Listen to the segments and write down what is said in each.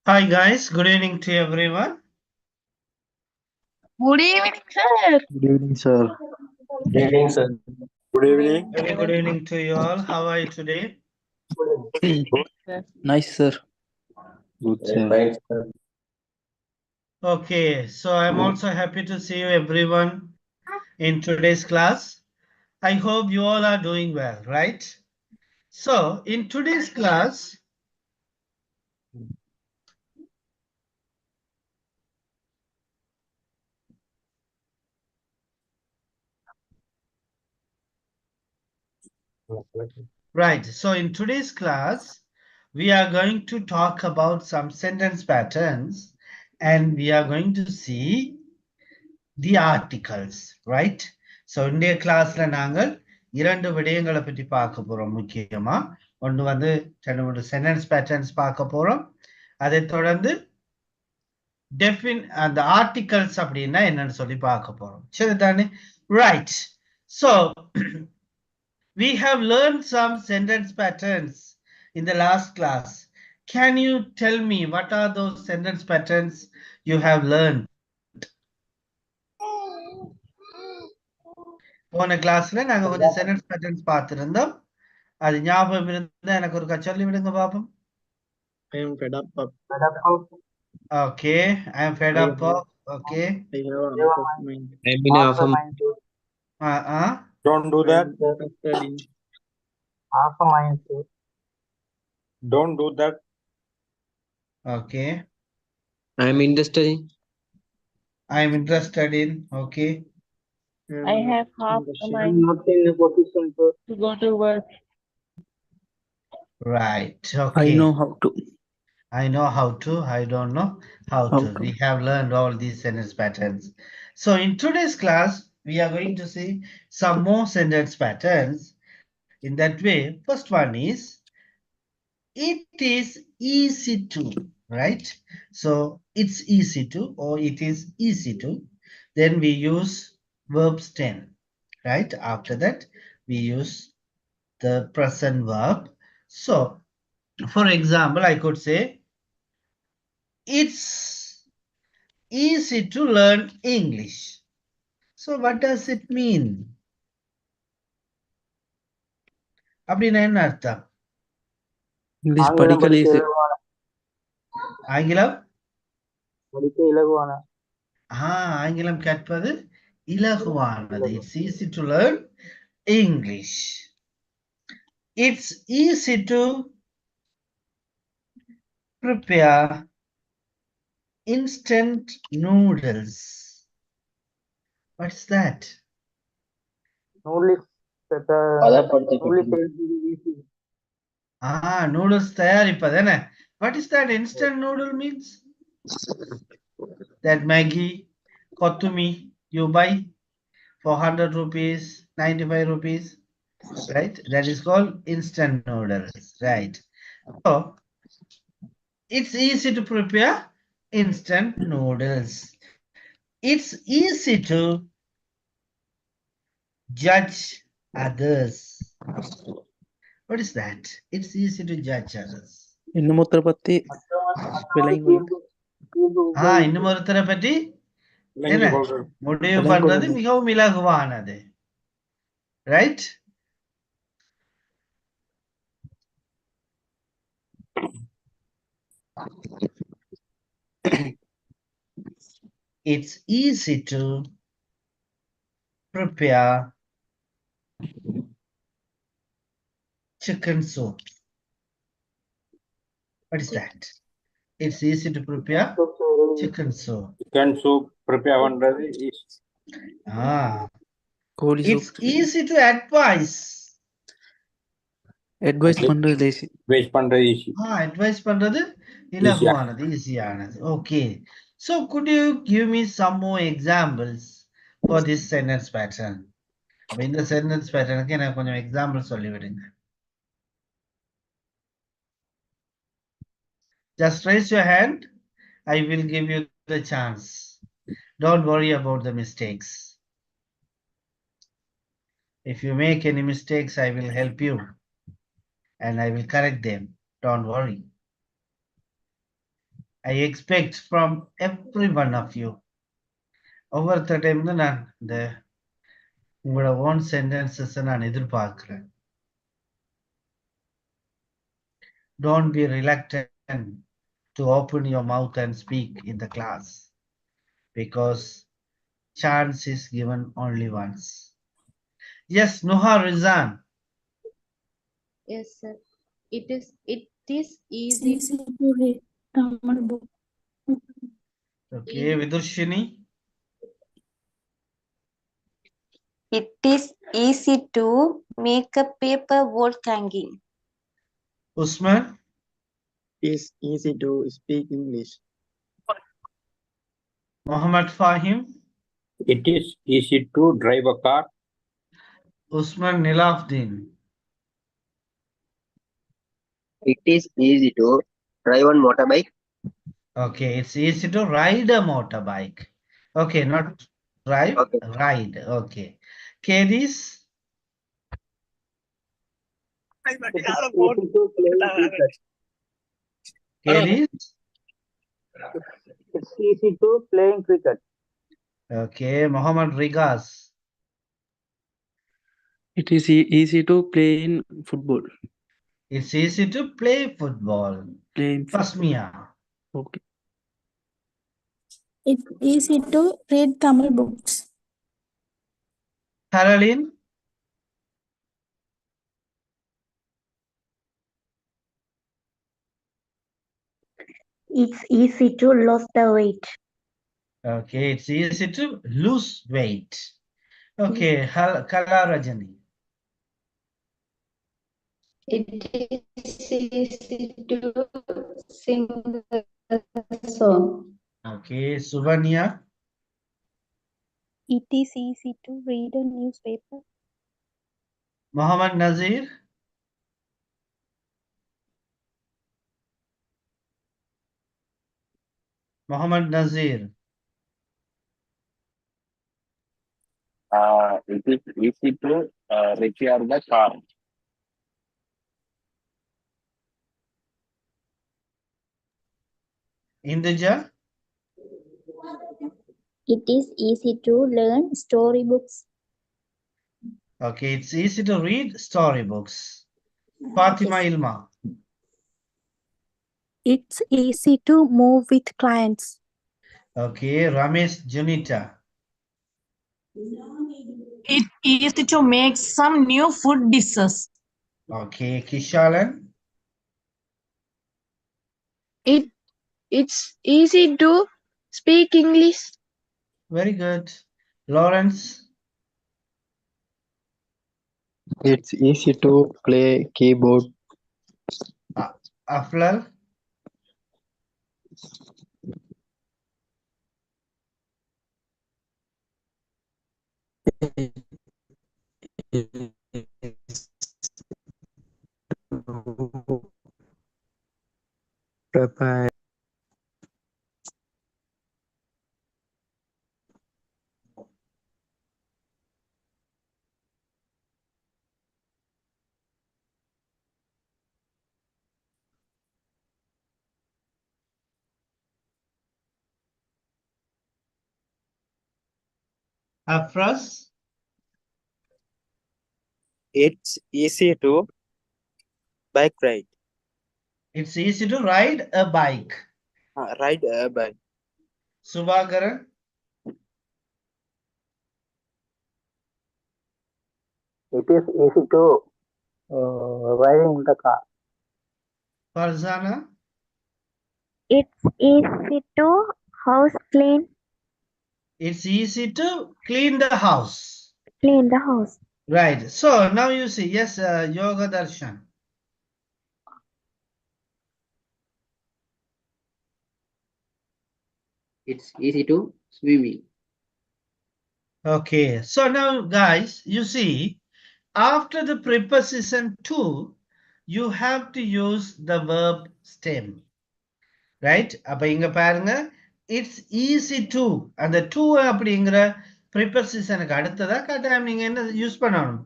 Hi guys, good evening to everyone. Good evening, sir. Good evening, sir. Good evening, sir. Good evening. Very good evening to you all. How are you today? Nice, sir. Good, sir. Fine, sir. Okay, so I'm also happy to see you everyone in today's class. I hope you all are doing well, right? So in today's class, right, so in today's class, we are going to talk about some sentence patterns and we are going to see the articles, right? So இன்றைய கிளாஸ்ல நாங்கள் இரண்டு விடயங்களை பற்றி பார்க்க போறோம். முக்கியமா ஒன்று வந்து ரெண்டு மூணு சென்டென்ஸ் பேட்டர்ன்ஸ் பார்க்க போறோம். அதை தொடர்ந்து அந்த ஆர்டிகல்ஸ் அப்படின்னா என்னன்னு சொல்லி பார்க்க போறோம். சரிதானே? Right. So we have learned some sentence patterns in the last class. Can you tell me what are those sentence patterns you have learned? போன கிளாஸ்ல நாங்க கொஞ்சம் சென்டென்ஸ் பேட்டர்ன்ஸ் பார்த்திருந்தோம். அது ஞாபகம் இருந்தா எனக்கு ஒரு சொல்லி விடுங்க பாப்போம். I am fed up of. Okay, I am fed up of. Okay. I have enough of mind. I'm enough of Don't do that. Don't do that. Okay. I'm interested in. I am interested in. Okay. I have half a mind not in a position to go to work. Right. Okay. I know how to. I know how to. I don't know how How to. to. We have learned all these sentence patterns. So in today's class, we are going to see some more sentence patterns. In that way, first one is it is easy to, right? So it's easy to, or it is easy to. Then we use verbs 10, right? After that, we use the present verb. So, for example, I could say, it's easy to learn English. So, what does it mean? அப்படின்னா என்ன அர்த்தம்? English படிக்க easy. ஆங்கிலம் படிக்க இலகுவான. ஆங்கிலம் கற்பது இலகுவானது. It's easy to learn English. It's easy to prepare instant noodles. What's that? Noodles Noodles தயாரிப்பது. What is that instant noodle means? That Maggi, Kothumi, you buy for 100 rupees, 95 rupees, right? That is called instant noodles, right? So, it's easy to prepare instant noodles. It's easy to judge others. What is that? It's easy to judge others. இன்னும் ஒருத்தரை பத்தி இன்னும் ஒருத்தரை பற்றி என்ன முடிவு பண்றது மிகவும் இலகுவானது, right? It's easy to prepare chicken soup. What is that? It's easy to prepare chicken soup. Chicken soup prepare பண்றது is. It's easy to advise. Advice பண்றது easy. Advice பண்றது easy. Advice பண்றது இலகுவானது, ஈஸியானது. Okay. So could you give me some more examples for this sentence pattern? இந்த sentence patternக்கு எனக்கு கொஞ்சம் example சொல்லி விடுங்க. Just raise your hand. I will give you the chance. Don't worry about the mistakes. If you make any mistakes, I will help you and I will correct them. Don't worry. I expect from every one of you. ஒவ்வொருத்தர் time நான் இந்த உங்களோட own sentences நான் எதிர்பார்க்கிறேன். Don't be reluctant to open your mouth and speak in the class because chance is given only once. Yes, Nuha Rizan. Yes, sir. It is easy. to read Tamil book. Okay, Vidurshini. It is easy to make a paper wall hanging. Usman. It is easy to speak English. Muhammad Fahim. It is easy to drive a car. Usman Nilafdin. It is easy to drive on motorbike. Okay, it's easy to ride a motorbike. Okay, not drive, Okay. ride. Okay. Kedis. Kedis. It's easy to playing cricket. Okay, Muhammad Rigas. It is easy to play in football. It's easy to play football. Playing Fasmia. Okay. It's easy to read Tamil books. Caroline. It's easy to lose the weight. Okay, it's easy to lose weight. Okay, Kala Rajani. It is easy to sing a song. Okay, Suvanya. It is easy to read a newspaper. Muhammad Nazir. Muhammad Nazir. It is easy to repair the car. Induja. It is easy to learn storybooks. Okay, it's easy to read storybooks. Fatima Ilma. It's easy to move with clients. Okay, Ramesh Junita. It's easy to make some new food dishes. Okay, Kishalan. It's easy to speak English. Very good. Lawrence. It's easy to play keyboard. Aflal. Prepare. Afras. It's easy to bike ride. It's easy to ride a bike. Ride a bike. Subhagaran. It is easy to riding the car. Farzana. It's easy to house clean It's easy to clean the house. the house. Right. So now you see, yes, Yoga Darshan. It's easy to swimming. Okay. So now, guys, you see, after the preposition to, you have to use the verb stem. Right? அப்ப இங்க பாருங்க, it's easy to, அந்த to அப்படிங்கிற prepositionக்கு அடுத்ததா கட்டாயம் நீங்க என்ன use பண்ணணும்?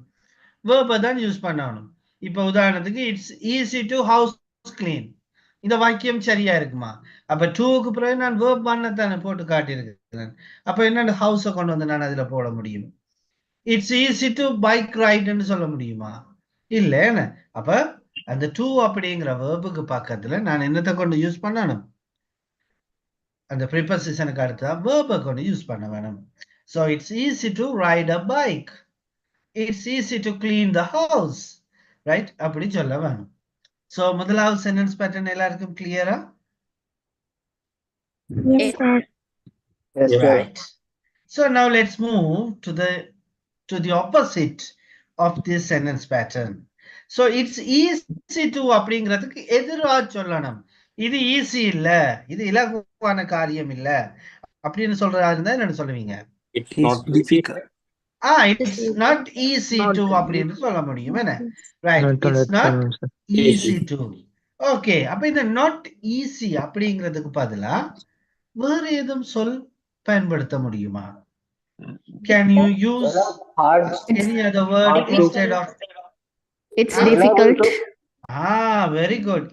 verb தான் யூஸ் பண்ணணும். இப்ப உதாரணத்துக்கு it's easy to house clean. இந்த வாக்கியம் சரியா இருக்குமா? அப்ப டூக்கு பிறகு நான் verb 1 தானே போட்டு காட்டியிருக்கிறேன். அப்ப என்ன ஹவுஸை கொண்டு வந்து நான் அதுல போட முடியும்? இட்ஸ் ஈஸி டு பைக் ரைடுன்னு சொல்ல முடியுமா? இல்ல என்ன? அப்ப அந்த டூ அப்படிங்கிற வேர்புக்கு பக்கத்துல நான் என்னத்தை கொண்டு யூஸ் பண்ணணும்? அந்த ப்ரிபோசிஷனுக்கு அடுத்தா வேர்பை கொண்டு யூஸ் பண்ண வேணும். So it's easy to ride a bike. It's easy to clean the house. Right? அப்படி சொல்ல வேணும். So முதலாவது சென்டென்ஸ் பேட்டர்ன் எல்லாருக்கும் கிளியரா? Yes, sir. Yes, sir. Right. So now let's move to the opposite of this sentence pattern. So it's easy to அப்படிங்கிறதுக்கு எதிரா சொல்லணும். இது ஈஸி இல்ல, இது இலகுவான காரியம் இல்ல அப்படின்னு சொல்றதா இருந்தா என்ன சொல்லுவீங்க? It's not difficult. It's not easy to அப்படின்னு சொல்ல முடியும் என்ன? Right, it's not easy to. Okay, அப்ப இந்த not easy அப்படிங்கிறதுக்கு பதிலா வேற ஏதும் சொல் பயன்படுத்த முடியுமா? Can you use Hard. any other word instead of? It's difficult. Very good.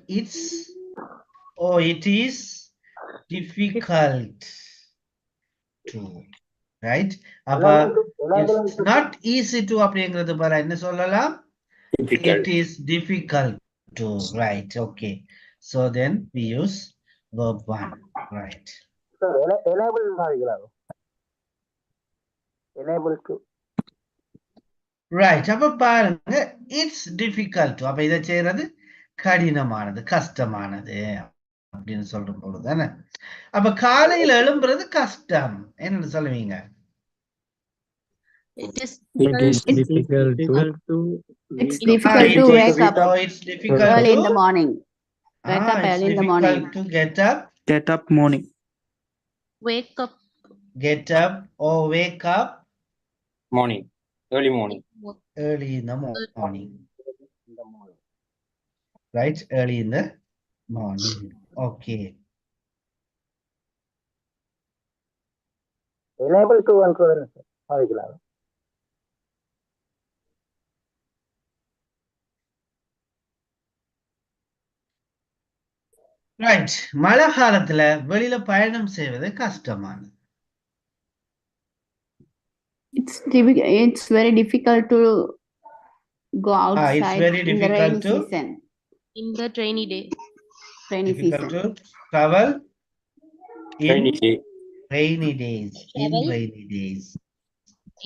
It is difficult to. Right? அப்ப it's not easy to அப்படிங்கிறது பதிலா என்ன சொல்லலாம்? Difficult. It is difficult to. Right. Okay. So then we use verb 1. Right. Sir, enable ஆகிக்கலாம். Enable to. Right. அப்ப பாருங்க, it's difficult. அப்ப இதை செய்யறது கடினமானது, கஷ்டமானது அப்படின்னு சொல்லும் பொழுதுதானே. அப்ப காலையில எழும்புறது கஷ்டம் என்னன்னு சொல்லுவீங்க? It's difficult to It's wake up it's difficult early in to the morning. Wake up it's early in the morning. difficult to get up wake up or wake up Morning. Early morning. early in the morning. Right? Early in the morning. Okay. Enable to என்றது ஆகிக்கலாம். Right. மழை காலத்துல வெளியில பயணம் செய்வது கஷ்டமானது. It's very difficult to go outside it's very in the rainy difficult to season. in the rainy day. Rainy difficult season. to travel Rainy in day. rainy days. In Travel? rainy days.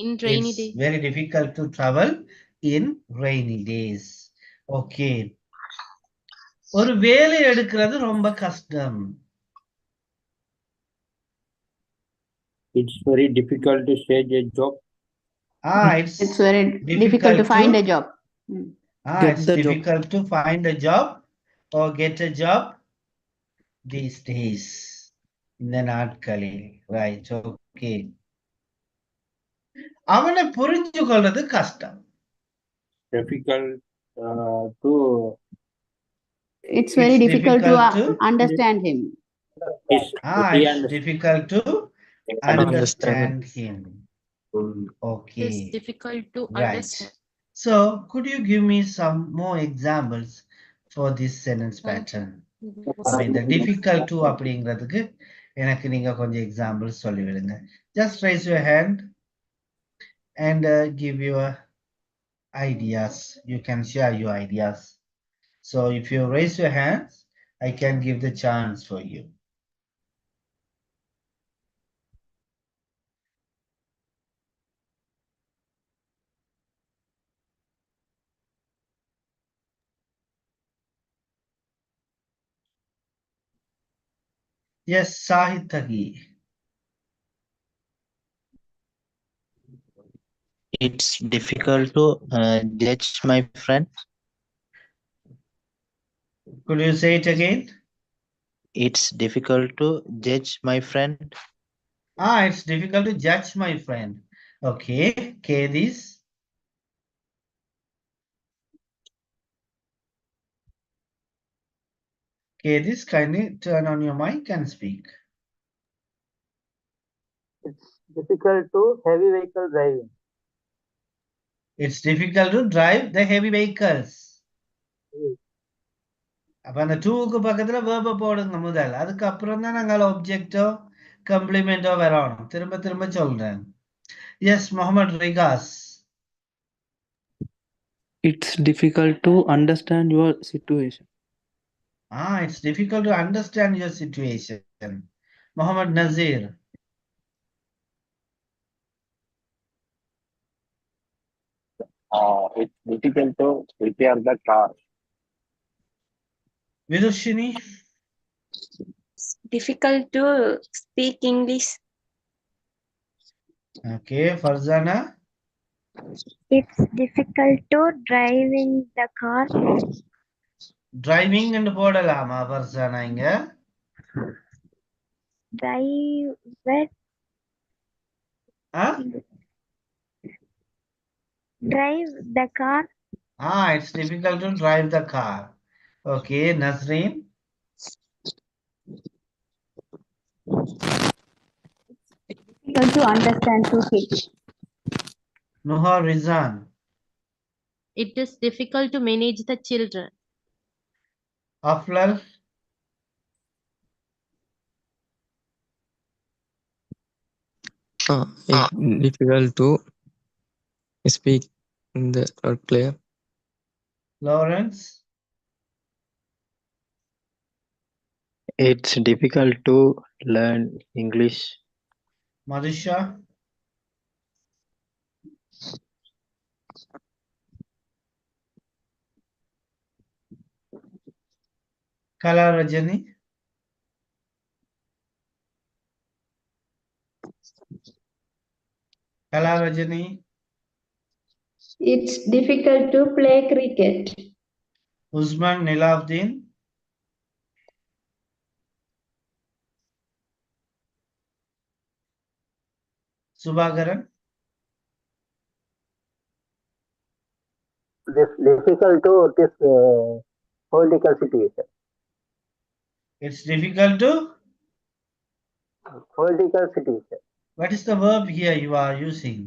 In rainy It's day. very difficult to travel in rainy days. Okay. ஒரு வேலை எடுக்கிறது ரொம்ப கஷ்டம். It's very difficult to change a job. It's very difficult to find a job. It's difficult to find a job or get a job these days. இந்த நாட்களில். Right. Okay. அவனை புரிஞ்சு கொள்றது கஷ்டம். Difficult to. It's very difficult to understand him. It's difficult to understand him. Okay. It's difficult to Right. understand. So, could you give me some more examples for this sentence pattern? இந்த difficult to அப்படிங்கிறதுக்கு எனக்கு நீங்க கொஞ்சம் examples சொல்லி விடுங்க. Just raise your hand and give your ideas. You can share your ideas. So, if you raise your hands, I can give the chance for you. Yes, Sahit Tagi. It's difficult to judge my friend. Could you say it again? It's difficult to judge my friend. It's difficult to judge my friend. Okay, Kedis. Kedis, kindly turn on your mic and speak. It's difficult to heavy vehicle driving. It's difficult to drive the heavy vehicles. அப்ப அந்த டூக்கு பக்கத்துல வேர்ப போடுங்க முதல். அதுக்கப்புறம் தான் நாங்கள் ஆப்ஜெக்டோ கம்ப்ளிமெண்டோ வரணும். திரும்ப திரும்ப சொல்றேன். S Mohammed Rikas. It's difficult to understand your situation. It's difficult to understand your situation. Muhammad Nazir. It's difficult to repair the car. Vidushini. Difficult to speak English. Okay, Farzana. It's difficult to drive in the car. Driving and போடலாமா Farzana இங்க? Drive the car. It's difficult to drive the car. Okay, Nazreen. Difficult to understand to him. Nuha Rizan. It is difficult to manage the children. Aflal. It's difficult to speak in the clear. Lawrence. It's difficult to learn English. Madisha. Kala Rajani. Kala Rajani. It's difficult to play cricket. Usman Nilavdin. Subhagaran. This difficult to this political situation. It's difficult to? Political situation. What is the verb here you are using?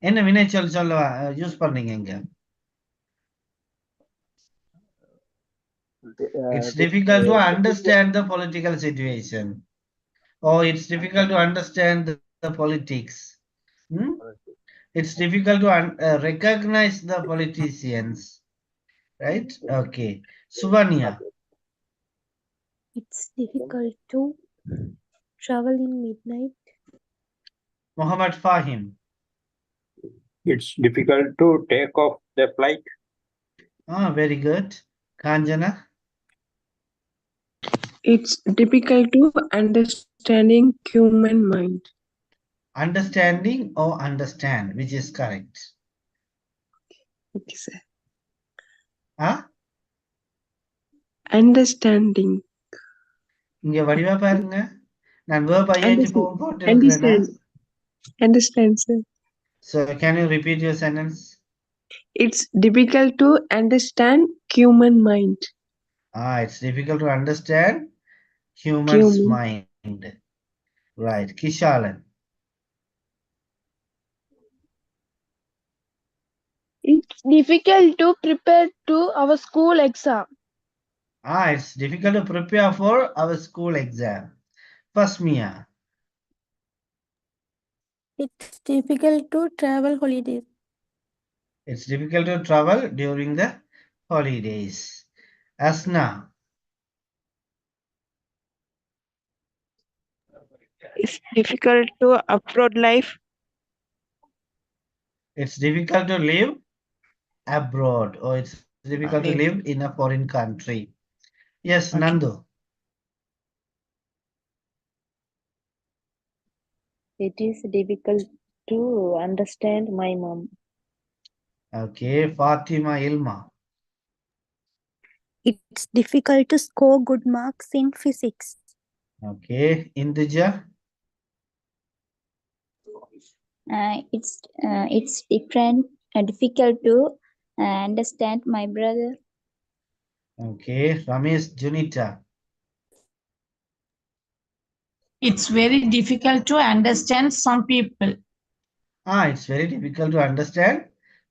என்ன வினைச்சொல் சொல்ல use பண்ணீங்க இங்க? It's difficult to understand the political situation. Or it's difficult to understand the politics. It's difficult to recognize the politicians. Right? Okay. Suvanya. It's difficult to travel in midnight. Muhammad Fahim. It's difficult to take off the flight. Very good. Kanjana. It's difficult to understanding human mind. Understanding or understand, which is correct? Okay, sir. Understanding. இங்க வடிவா பாருங்க. நான் verb ing போட்டிருக்கிறேன். Understand, sir. So can you repeat your sentence? It's difficult to understand human mind. It's difficult to understand human's mind. Right. Kishalan. It's difficult to prepare to our school exam. It's difficult to prepare for our school exam. Fasmia. It's difficult to travel holidays. It's difficult to travel during the holidays. Asna. It's difficult to abroad life. It's difficult to live abroad, or it's difficult to live in a foreign country. Yes, okay. Nandu. It is difficult to understand my mom. Okay, Fatima Ilma. It's difficult to score good marks in physics. Okay, Induja. It's difficult to understand my brother. Okay, Ramesh Junita. It's very difficult to understand some people. It's very difficult to understand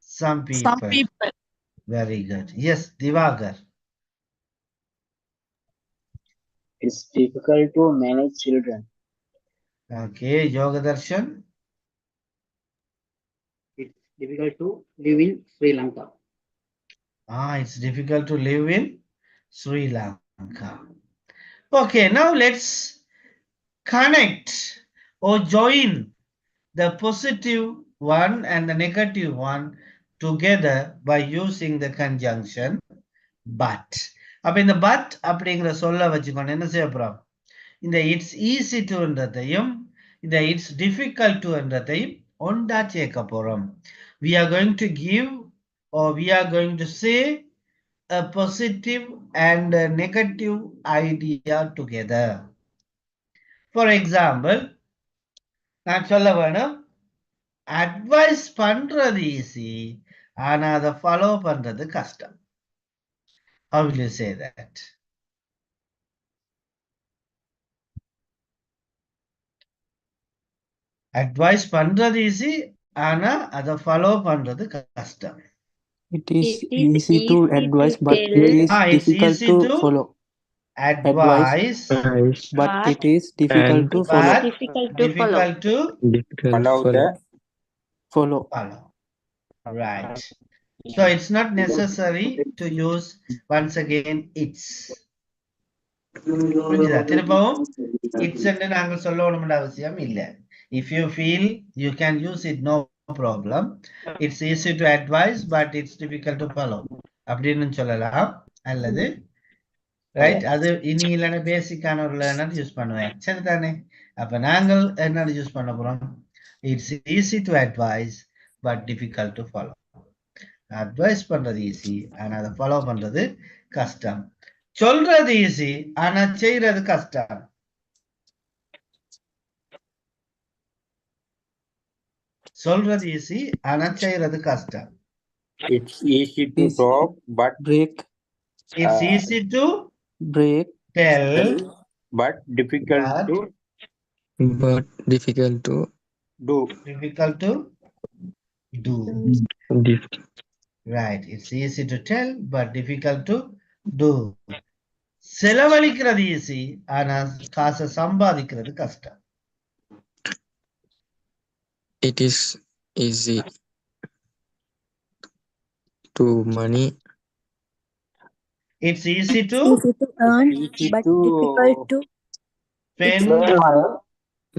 some people. Some people. Very good. Yes, Divagar. It's difficult to manage children. Okay, Yogadarshan. It's difficult to live in Sri Lanka. It's difficult to live in Sri Lanka. Okay, now let's connect or join the positive one and the negative one together by using the conjunction but. அப்ப இந்த but அப்படிங்கிற சொல்ல வச்சுக்கணும் என்ன செய்ய போறோம் இந்த it's easy to என்றதையும் இந்த it's difficult to என்றதையும் ஒன்றா சேர்க்க போறோம். We are going to give or we are going to say a positive and a negative idea together. For example, நான் சொல்ல வேணும் அட்வைஸ் பண்றது ஈஸி ஆனா அதை ஃபாலோ பண்றது கஷ்டம். How will you say that? Advice பண்றது ஈஸி ஆனா அதை ஃபாலோ பண்றது கஷ்டம். It is easy to advise, but it is difficult to follow. Advice, but it is difficult to follow. Difficult to follow. Right. So it's not necessary to use once again it's. புரிஞ்சுதா? திரும்பவும் it's என்று நாங்கள் சொல்லணும்னு அவசியம் இல்லை. If you feel you can use it, no problem. It's easy to advise, but it's difficult to follow. அப்படின்னு சொல்லலாம். அல்லது ரைட் அது இனி இல்லைன்னா பேசிக்கான ஒரு லேர்னர் யூஸ் பண்ணுவேன். சரிதானே? அப்ப நாங்கள் என்ன யூஸ் பண்ண போறோம்? It's easy to advise, but difficult to follow. Advice பண்றது ஈஸி ஆனா அதை ஃபாலோ பண்றது கஷ்டம். சொல்றது ஈஸி ஆனா செய்யறது கஷ்டம். சொல்றது ஈஸி ஆனா செய்யறது கஷ்டம். It's easy to talk but break. It's easy to break. Tell but difficult to do. Difficult to do. Right. It's easy to tell but difficult to do. செலவழிக்கிறது ஈஸி ஆனா காசை சம்பாதிக்கிறது கஷ்டம். It is easy to money. It's easy to earn, but difficult to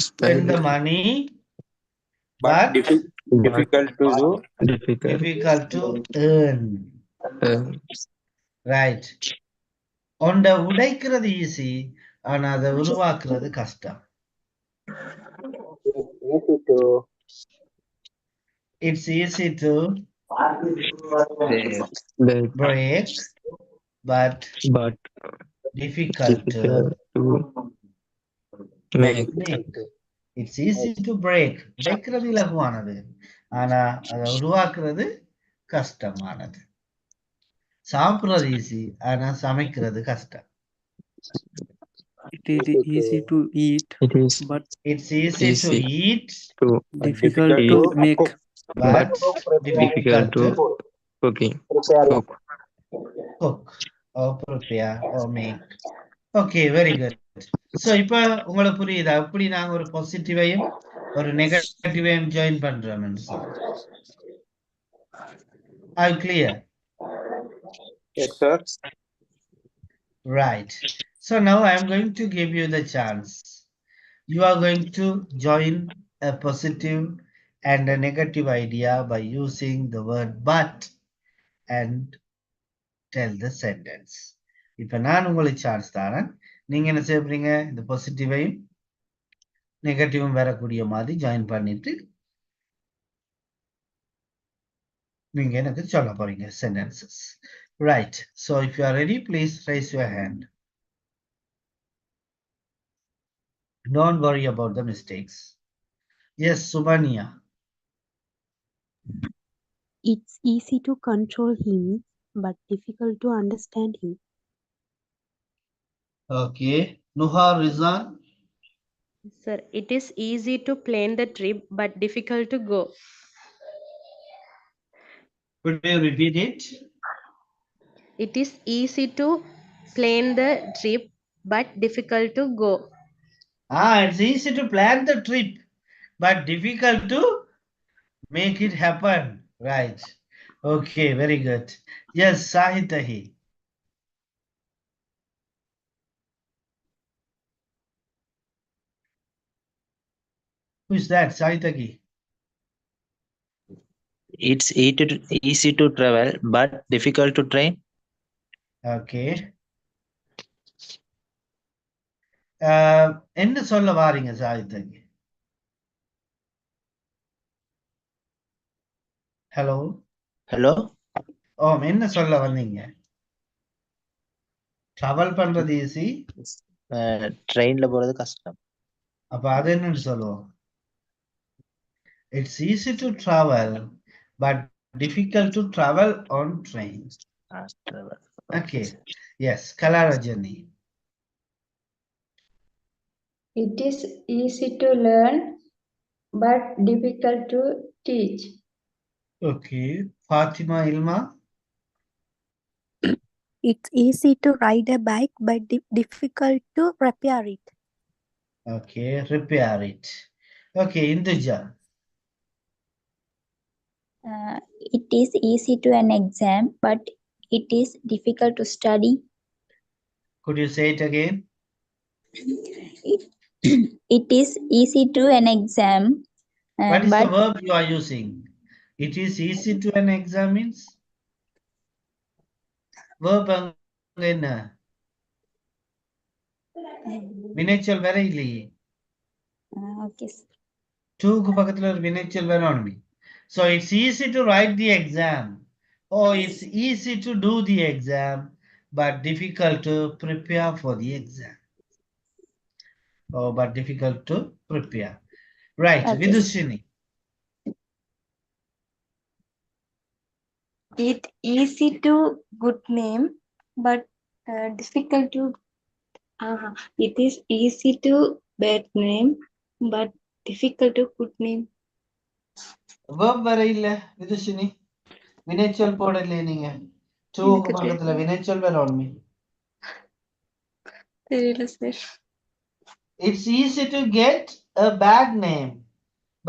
spend the money, but difficult to do. Difficult to earn. Right. ஒன்றை உடைக்கிறது easy ஆனா அதை உருவாக்குறது கஷ்டம். It's easy to break, but difficult to make. It's easy to break. உடைக்கிறது இலகுவானது ஆனா அதை உருவாக்குறது கஷ்டமானது. சாப்பிடுறது ஈஸி ஆனா சமைக்கிறது கஷ்டம். It is easy to eat, but it's easy to eat, difficult to make, but difficult to cook or prepare or make. Okay, very good. So இப்போ உங்களுக்கு புரியுதா எப்படி நாங்க ஒரு பாசிட்டிவையும் ஒரு நெகட்டிவையும் ஜாயின் பண்றோம்னு சொல்லி? Are you clear? Yes, sir. Right. So now I am going to give you the chance. You are going to join a positive and a negative idea by using the word but and tell the sentence. இப்ப நான் உங்களுக்கு chance தரேன். நீங்க என்ன செய்ய போறீங்க? இந்த பாசிட்டிவையும் நெகட்டிவும் வரக்கூடிய மாதிரி ஜாயின் பண்ணிட்டு நீங்க எனக்கு சொல்ல போறீங்க sentences. Right. So if you are ready, please raise your hand. Don't worry about the mistakes. Yes, Subhania. It's easy to control him, but difficult to understand him. Okay. Nuhar Rizan. Sir, it is easy to plan the trip, but difficult to go. Could you repeat it? It is easy to plan the trip, but difficult to go. It's easy to plan the trip, but difficult to make it happen. Right. Okay, very good. Yes, Sahitahi. Who is that? Sahitaki. It's easy to travel, but difficult to train. Okay. என்ன சொல்ல வாரீங்க சாகித்யக்கு? Hello hello என்ன சொல்ல வந்தீங்க? Travel பண்றது easy, ட்ரெயின்ல போறது கஷ்டம். அப்ப அது என்னன்னு சொல்லுவோம்? It's easy to travel, but difficult to travel on train. Okay. Yes, Kalarajani. It is easy to learn, but difficult to teach. Okay. Fatima Ilma. It's easy to ride a bike, but difficult to repair it. Okay, repair it. Okay, Induja. It is easy to an exam, but it is difficult to study. Could you say it again? It is easy to an exam. What is the verb you are using? It is easy to an exam means? Verb என்ன? வினைச்சொல் வேற இல்லையே. Okay. டூக்கு பக்கத்துல ஒரு வினைச்சொல் வேணுமே. So it's easy to write the exam. It's easy to do the exam, but difficult to prepare for the exam. But difficult to prepare. Right, Okay. Vidushini. It easy to good name, but difficult to. It is easy to bad name, but difficult to good name. Verb வேற இல்ல விதுஷினி. வினைச்சொல் போடலையே நீங்க. டூக்கு பக்கத்துல வினைச்சொல் வேணுமே. தெரியல sir. It's easy to get a bad name,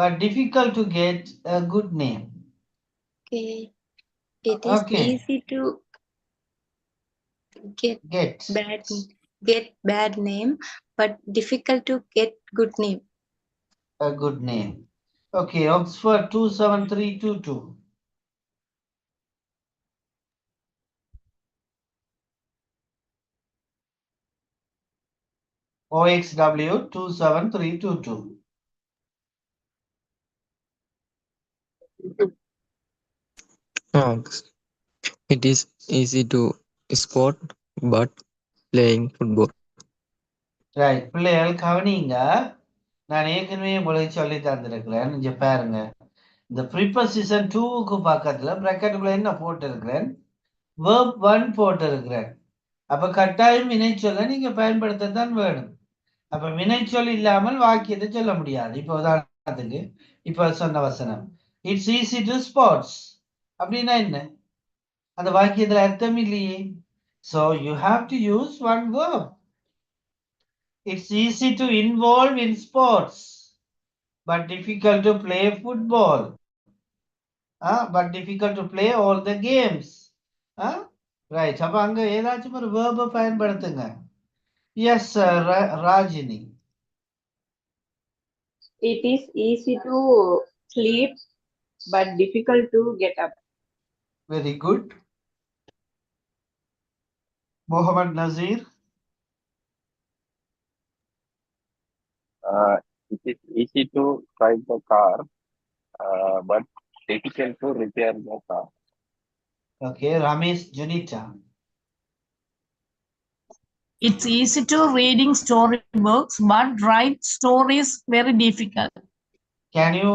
but difficult to get a good name. Okay. It is easy to get bad name, but difficult to get good name. A good name. Okay, Oxford 27322. OXW 27322. It is easy to sport, but playing football. Right. பிள்ளைகள் கவனிங்க. நான் ஏற்கனவே உங்களுக்கு சொல்லி தந்திருக்கிறேன். இங்க பாருங்க. இந்த preposition 2க்கு பக்கத்துல பிராக்கெட்டுக்குள்ள என்ன போட்டிருக்கிறேன்? verb 1 போட்டிருக்கிறேன். அப்ப கட்டாயம் வினைச்சொல்லை நீங்க பயன்படுத்தத்தான் வேணும். அப்ப வினைச்சொல் இல்லாமல் வாக்கியத்தை சொல்ல முடியாது. இப்ப உதாரணத்துக்கு இப்ப சொன்ன வசனம் இட்ஸ் ஈஸி டு ஸ்போர்ட்ஸ் அப்படின்னா என்ன? அந்த வாக்கியத்துல அர்த்தம் இல்லையே. So you have to use one verb. It's easy to involve in sports, but difficult to play football. But difficult to play all the games. Right. அப்ப அங்க ஏதாச்சும் ஒரு verb பயன்படுத்துங்க. Yes, Rajini. It is easy to sleep, but difficult to get up. Very good. Mohammed Nazir. It is easy to drive the car, but difficult to repair the car. Okay, Ramesh Junita. It's easy to reading storybooks, but write stories very difficult. Can you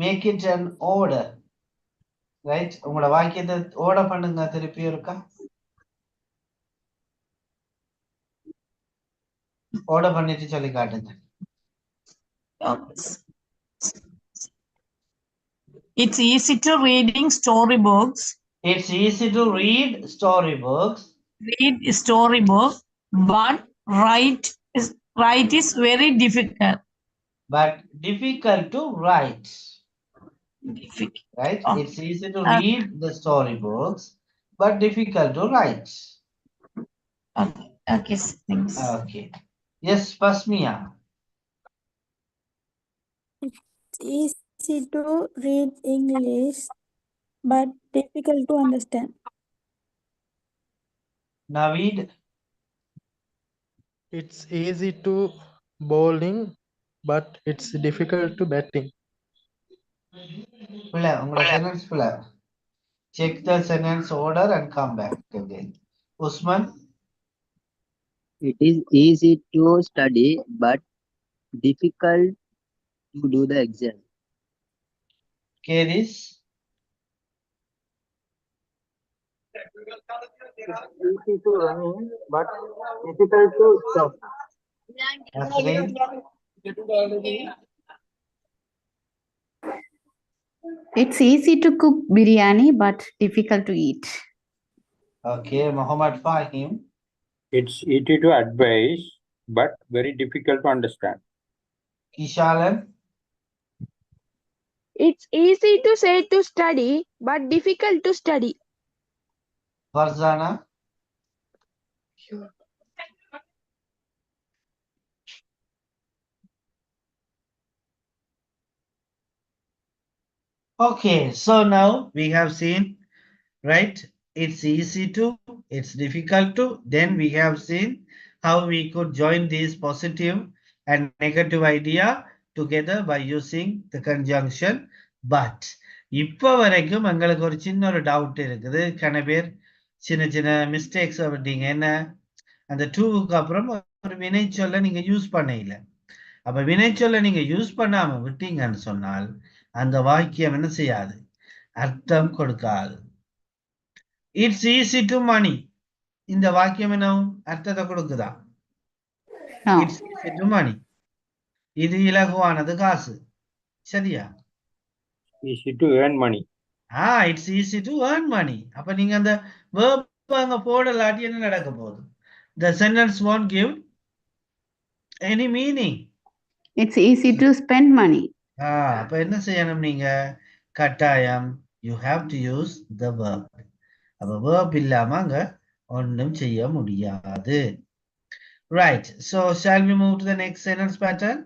make it an order? Right? உங்களோட வாக்கியத்தை order பண்ணுங்க திருப்பி இருக்கா? order பண்ணிட்டு சொல்லி காட்டுங்க. It's easy to reading storybooks, It's easy to read storybooks. Read storybook, but write is very difficult. But difficult to write. Difficult. Right? Oh. It's easy to read the storybooks, but difficult to write. Okay. Okay. Thanks. Okay. Yes, Pasmia. It's easy to read English, but difficult to understand. Naveed. It's easy to bowling, but it's difficult to batting. Sentence check the sentence order and come back again. Usman. It is easy to study, but difficult to do the exam. Keris. Easy to run, but difficult to stop. It's easy to cook biryani, but difficult to eat. Okay, Muhammad Fahim. It's easy to advise, but very difficult to understand. Kishalan. It's easy to say to study, but difficult to study. Farzana. Okay, so now we have seen, right? It's easy to, it's difficult to. Then we have seen how we could join these positive and negative idea together by using the conjunction but. இப்போ வரைக்கும் எங்களுக்கு ஒரு சின்ன ஒரு doubt இருக்குது. கன பேர் சின்ன சின்ன மிஸ்டேக்ஸ் விட்டீங்க. என்ன அந்த டூவுக்கு அப்புறம் ஒரு வினைச்சொல்ல நீங்க யூஸ் பண்ண இல்லை. அப்ப வினைச்சொல்ல நீங்க யூஸ் பண்ணாம விட்டீங்கன்னு சொன்னால் அந்த வாக்கியம் என்ன செய்யாது, அர்த்தம் கொடுக்காது. இட்ஸ் ஈஸி டு மணி, இந்த வாக்கியம் என்ன அர்த்தத்தை கொடுக்குதா? இட்ஸ் ஈஸி டு மணி, இது இலகுவானது காசு, சரியா? Easy to earn money. It's easy to earn money. அப்ப நீங்க அந்த verb அங்க போடலாட்டி என்ன நடக்க போகுது? The sentence won't give any meaning. It's easy to spend money. அப்ப என்ன செய்யணும் நீங்க? கட்டாயம் you have to use the verb. அப்ப verb இல்லாம அங்க ஒன்றும் செய்ய முடியாது. Right. So shall we move to the next sentence pattern?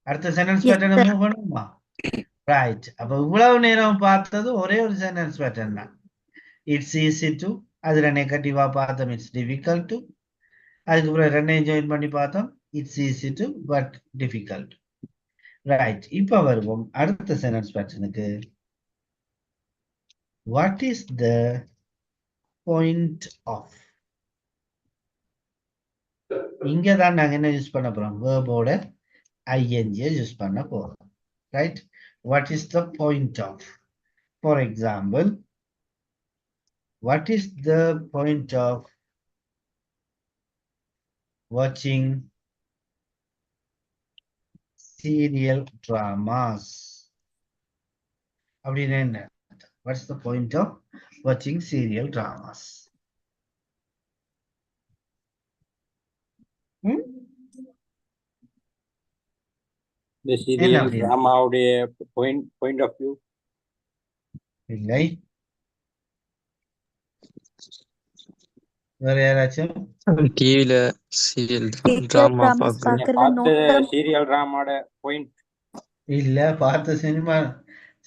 அடுத்த sentence pattern மூவ் பண்ணுமா? Right. அப்ப இவ்வளவு நேரம் பார்த்தது ஒரே ஒரு sentence pattern தான். It's easy to, அதுல நெகட்டிவா பார்த்தோம் it's difficult to, அதுக்கப்புறம் ரெண்டையும் ஜாயின் பண்ணி பார்த்தோம் it's easy to but difficult. Right. இப்ப வருவோம் அடுத்த sentence patternக்கு. What is the point of? இங்க தான் நாங்க என்ன யூஸ் பண்ண போறோம்? verb-ஓட ing யூஸ் பண்ண போறோம். Right? What is the point of? For example, what is the point of watching serial dramas? அப்படின்னா என்ன? What's the point of watching serial dramas? The serial drama point of view. இல்லை. வேற யாராச்சும்? டிவில serial drama பார்த்த serial டிராமாட point இல்ல, பார்த்த cinema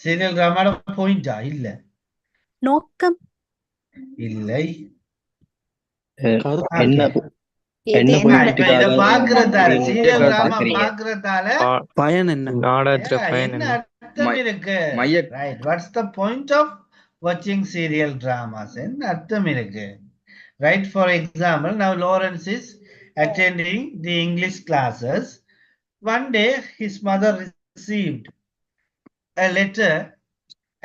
serial டிராமாட பாயிண்டா? இல்ல. நோக்கம் இல்லை. பயன் என்ன? நாடகத்துல பயன் என்ன? அர்த்தம் இருக்கு. Right. What's the point of watching serial dramas? என்ன அர்த்தம் இருக்கு? Right. For example, now Lawrence is attending the English classes. One day his mother received a letter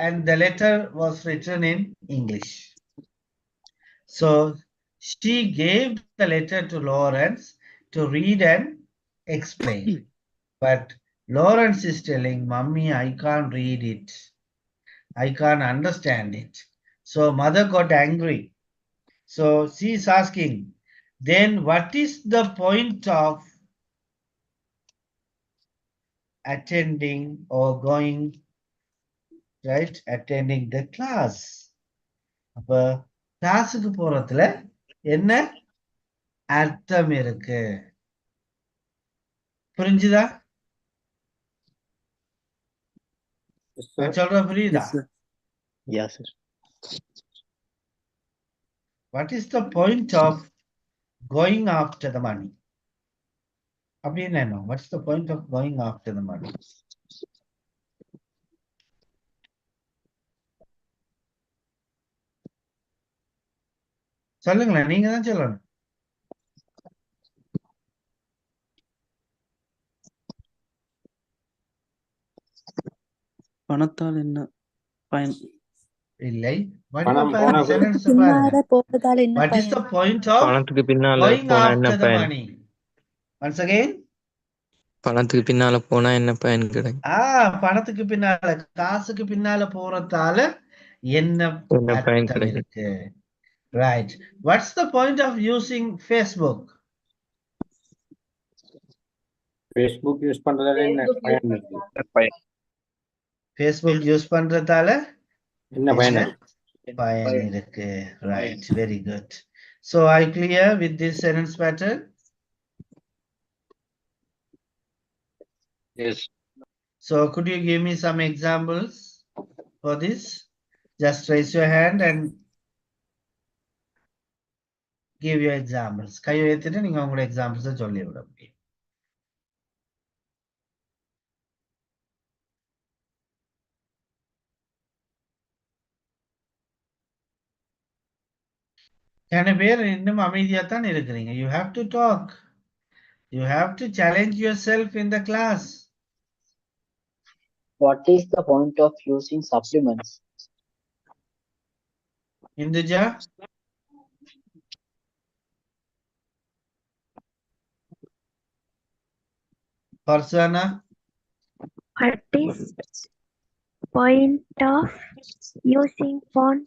and the letter was written in English. So she gave the letter to Lawrence to read and explain. But Lawrence is telling, Mummy, I can't read it. I can't understand it. So mother got angry. So she is asking, then what is the point of attending or going, right? Attending the class. அப்ப கிளாஸுக்கு போறதுல என்ன அர்த்தம் இருக்கு? புரிஞ்சுதா? நான் சொல்றது புரியுதா? Yes, sir. What is the point of going after the money? அப்படின்னு என்ன? What's the point of going after the money? சொல்லுங்களேன், நீங்க தான் சொல்லணும். பணத்தால் என்ன பயன்? இல்லை. What பணம் is போன the sentence பின்னால பாருங்க. போறதால என்ன What is பயன்? the point of பணத்துக்கு பின்னால going போனா என்ன after the பயன்? money? Once again. பணத்துக்கு பின்னால போனா என்ன பயன் கிடைக்கும்? பணத்துக்கு பின்னால, காசுக்கு பின்னால போறதால என்ன என்ன பயன் அர்த்தம் கிடைக்கும்? இருக்கு? Right. What's the point of using Facebook? Facebook use பண்றதால என்ன பயன் இருக்கு? Facebook யூஸ் பண்றதால என்ன பயன் என்ன இருக்கு? பயன் இருக்கு? Right. Very good. So I clear with this sentence pattern? Yes. So could you give me some examples for this? Just raise your hand and give your examples. கை உயர்த்திட்டு நீங்க உங்களோட examples சொல்லி விட முடியும். என பேர் இன்னும் அமைதியாத்தான் இருக்கிறீங்க. You have to talk. You have to challenge yourself in the class. What is the point of using supplements? Induja? Farsana? What is point of using phone?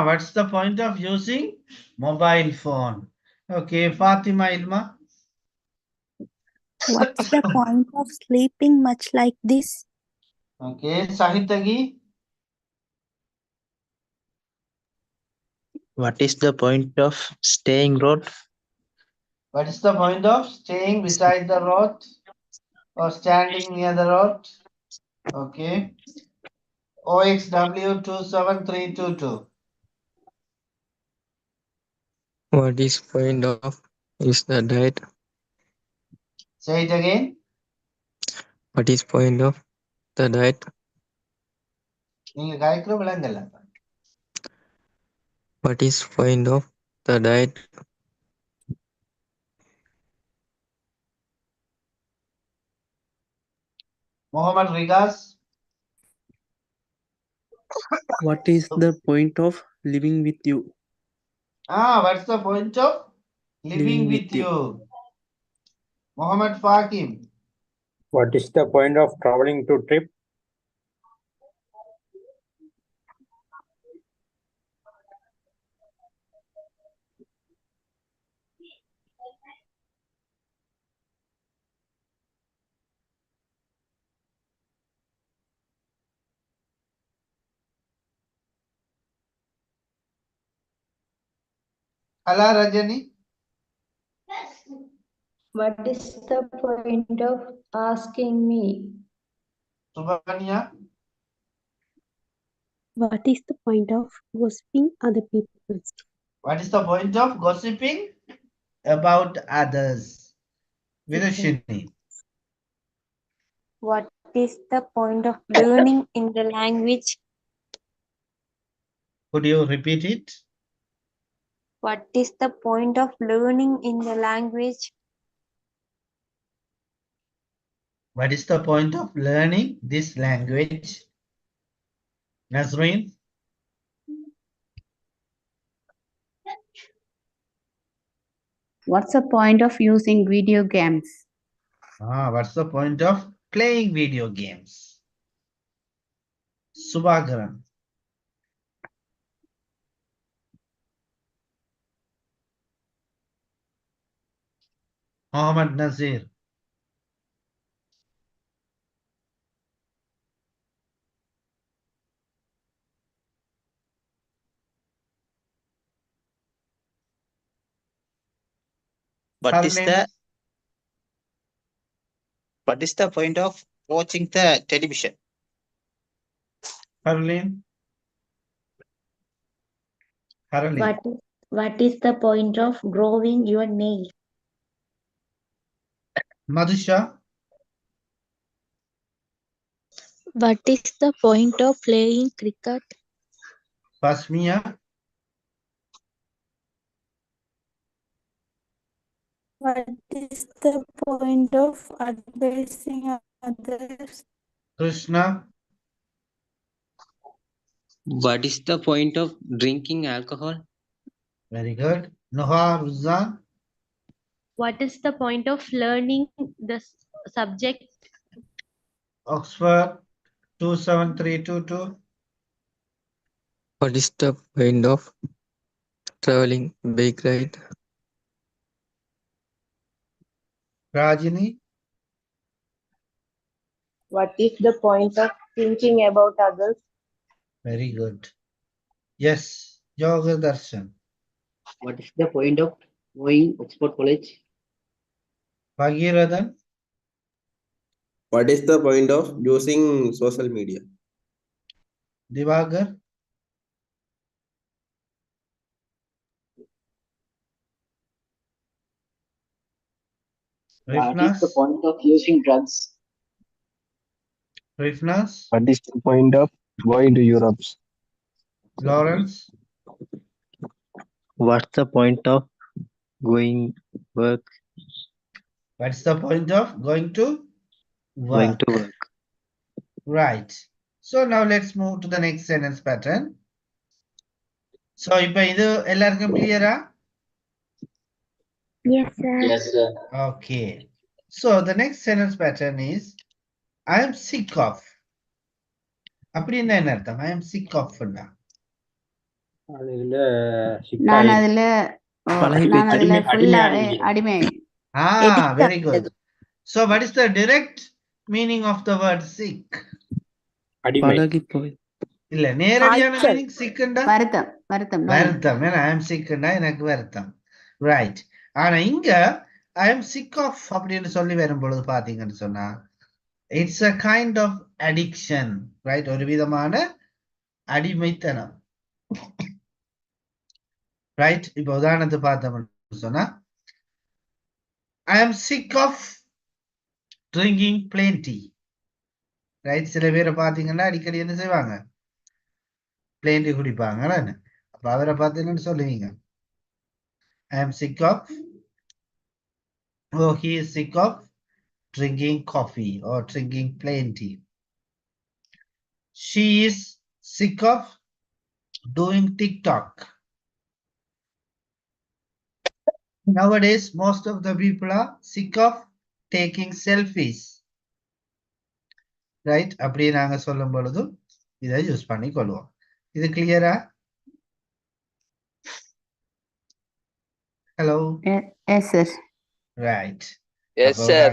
What's the point of using mobile phone? Okay, Fatima Ilma? What's the point of sleeping much like this? Okay, Sahitagi? What is the point of staying road? What is the point of staying beside the road or standing near the road? Okay. OXW 27322. What is point of is the diet? Say it again. What is point of the diet? நீங்க காய்க்கிற விலங்கல்ல. What is point of the diet? Mohammed Rigas? What is the point of living with you? What's the point of living with you? Mohammed Fakim? What is the point of traveling to trip? Hala Rajani? What is the point of asking me? Subhania? What is the point of gossiping other people? What is the point of gossiping about others? Vidushini? What is the point of learning in the language? Could you repeat it? What is the point of learning in the language? What is the point of learning this language? Nazreen? What's the point of using video games? What's the point of playing video games? Subhagaran. Mohammed Nazir. What is the point of watching the television? Harleen. What is the point of growing your nails? Madhusha. What is the point of playing cricket? Pasmia. What is the point of advising others? Krishna. What is the point of drinking alcohol? Very good. Noha Ruzan. What is the point of learning the subject? Oxford 27322. What is the point of traveling bike ride? Rajini. What is the point of thinking about others? Very good. Yes, Yoga Darshan. What is the point of going Oxford College? Bhagiradan. What is the point of using social media? Divagar. What is the point of using drugs? Rifnas. What is the point of going to Europe? Lawrence. What's the point of going work? What's the point of going to work? Going to work. Right. So now let's move to the next sentence pattern. So ipo idu ellarkum clear ah? Yes, sir. Yes, sir. Okay. So the next sentence pattern is I am sick of. அப்படின்னா என்ன அர்த்தம்? I am sick of. நான் அதுல ஃபுல்லாவே அடிமை. Very good. So what is the direct meaning of the word sick? பழகி போய் இல்ல நேரடியான மீனிங் சிக்ண்டா வருத்தம் ஏன்னா I am sickண்டா எனக்கு வருத்தம். ரைட். ஆனா இங்க I am sick of அப்படின்னு சொல்லி வரும் பொழுது பாத்தீங்கன்னு சொன்னா it's a kind of addiction, right? ஒரு விதமான அடிமைத்தனம். ரைட். இப்போ உதாரணத்துக்கு பார்த்தோம்னு சொன்னா I am sick of drinking plain tea. Right. சில பேரை பார்த்தீங்கன்னா அடிக்கடி என்ன செய்வாங்க? plain tea குடிப்பாங்க. அப்ப அவரை பார்த்து என்னன்னு சொல்லுவீங்க? I am sick of, oh, he is sick of drinking coffee or drinking plain tea. She is sick of doing TikTok. Nowadays, most of the people are sick of taking selfies. Right? அப்படியே நாங்க சொல்லும் பொழுது இதை use பண்ணி கொள்வோம். இது கிளியரா? Hello? Yes, sir. Right. Yes, sir.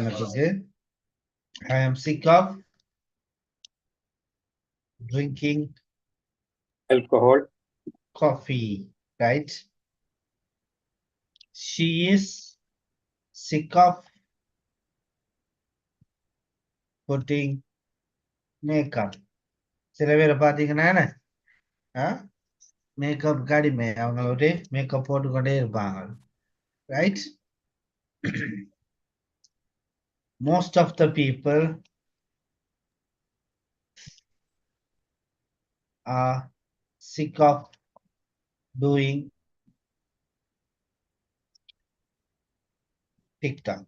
I am sick of drinking alcohol, coffee, right? She is sick of putting makeup. சில பேரை பார்த்தீங்கன்னா மேக்கப் கடிமை, அவங்களோட மேக்கப் போட்டுக்கொண்டே இருப்பாங்க. Right? Most of the people are sick of doing TikTok.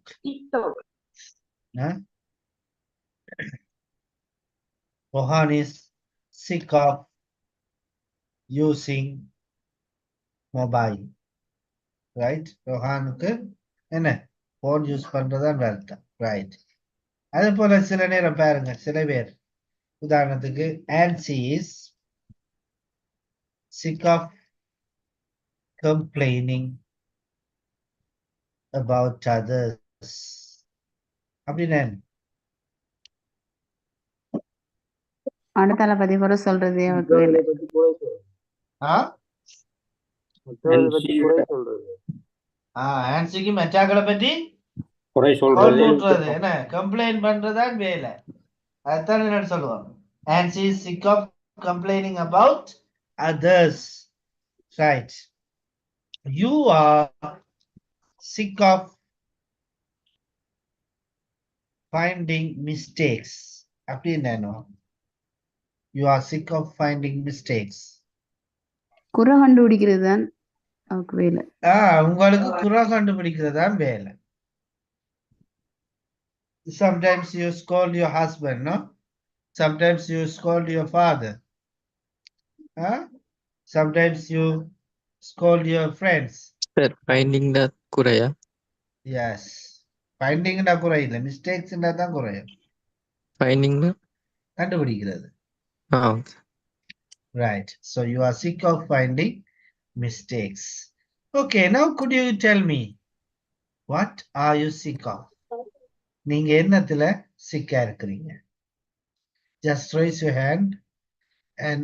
Rohan is sick of using mobile. Right? Rohanukku என்ன phone use பண்றதான் வருத்தம். Right. அதே போல சில நேரம் பாருங்க, சில பேர் உதாரணத்துக்கு Ansi is sick of complaining about others. அப்படின்னா அடுத்தால பத்தி கூட சொல்றது அவருக்கு வேலை. ஆன்சிக்கு மச்சாக்களை பற்றி குறை சொல்றது என்ன கம்ப்ளைண்ட் பண்றதான் வேலை. அதுதான் என்ன சொல்லுவாங்க, Ansi is sick of complaining about others. Right. You are sick of finding mistakes. அப்படின்னா you are sick of finding mistakes. குறை கண்டுபிடிக்கிறது தான் அவருக்கு வேலை. உங்களுக்கு குறை கண்டுபிடிக்கிறது தான் வேலை. Sometimes you scold your husband, no? Sometimes you scold your father. Sometimes you scold your friends. Sir, finding the kuraya. Yes. Finding the kuraya. Mistakes in the kuraya. Finding the கண்டுபிடிக்கிறது. okay. Right. So you are sick of finding mistakes. Okay, now could you tell me, what are you sick of? நீங்க என்னத்துல சிக்கா இருக்கிறீங்க? Just raise your hand and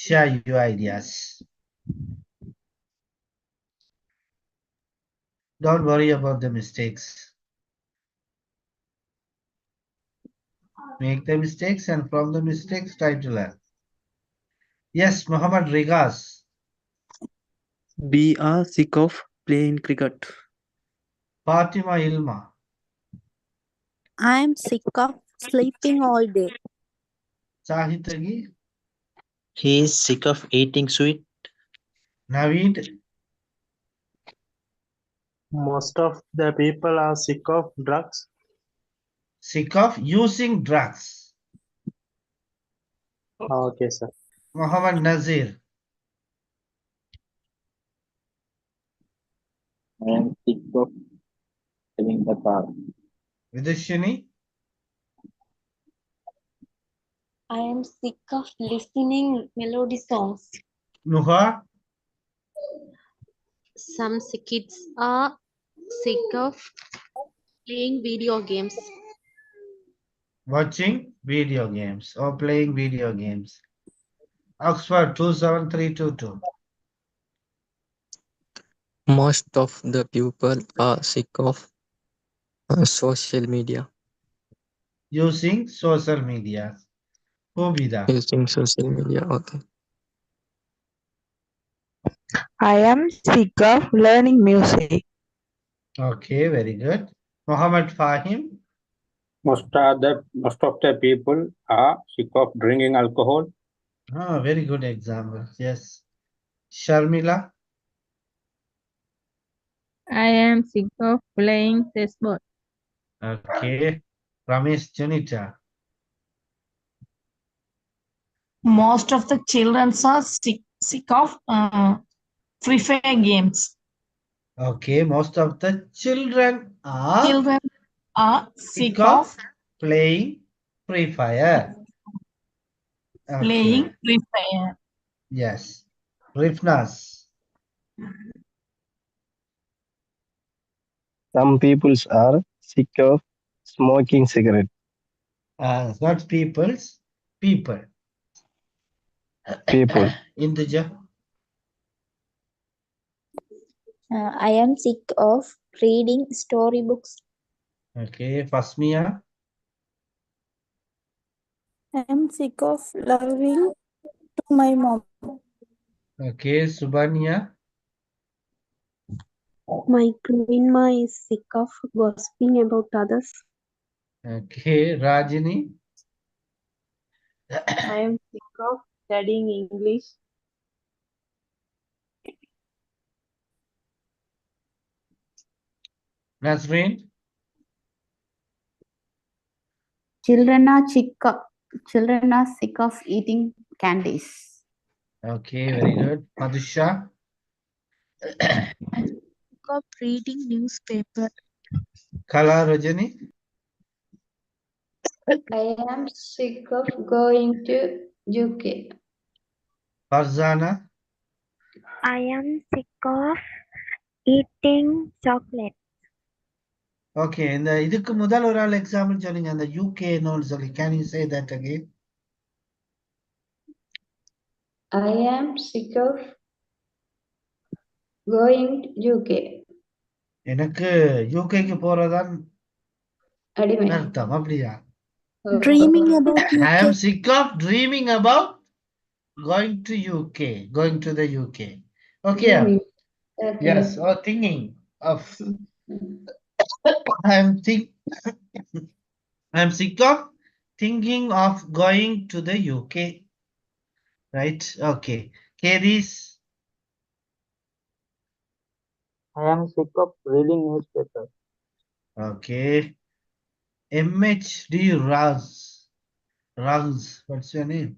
share your ideas. Don't worry about the mistakes. Make the mistakes and from the mistakes try to learn. Yes, Muhammad Rigas. We are sick of playing cricket. Fatima Ilma. I am sick of sleeping all day. Sahitagi. He is sick of eating sweet. Naveed. Most of the people are sick of drugs. Sick of using drugs. Okay, sir. Muhammad Nazir. I am sick of driving the car. Vidushini. I am sick of listening melody songs. Nuha. Some kids are sick of playing video games. Watching video games or playing video games. Oxford 27322. Most of the people are sick of social media. Using social media. Hobida. Using social media, okay. I am sick of learning music. Okay, very good. Muhammad Fahim. Most of the people are sick of drinking alcohol. Very good example. Yes. Sharmila. I am sick of playing chessboard. Okay. Ramesh Junita. Most of the children are sick of Free Fire games. Okay, most of the children are sick of playing Free Fire. Okay. Playing Free Fire. Yes. Rifnas. Some people are sick of smoking cigarette. Not peoples, people. People. Induja. I am sick of reading storybooks. Okay, Fasmia. I am sick of loving to my mom. Okay, Subhania. My grandma is sick of gossiping about others. Okay, Rajini. I am sick of studying English. Nasreen. Children are sick of eating candies. Okay, very good. Madhusha. Sick of reading newspaper. Kala Rajani. I am sick of going to UK. Farzana? I am sick of eating chocolate. Okay, இந்த இதுக்கு முதல் ஒரு ஆள் example சொன்னீங்க அந்த UK ன்னு சொல்லி. Can you say that again? I am sick of going to UK. எனக்கு யூகேக்கு போறதான் அடிமை. அர்த்தம் அப்படியா? Dreaming about I am UK. sick of dreaming about going to UK, going to the UK. Okay. Dreaming. Okay. Yes, or thinking of. I am sick of thinking of going to the UK. Right? Okay. Keris? I am sick of reading newspaper. Okay. MHD Raz. What's your name?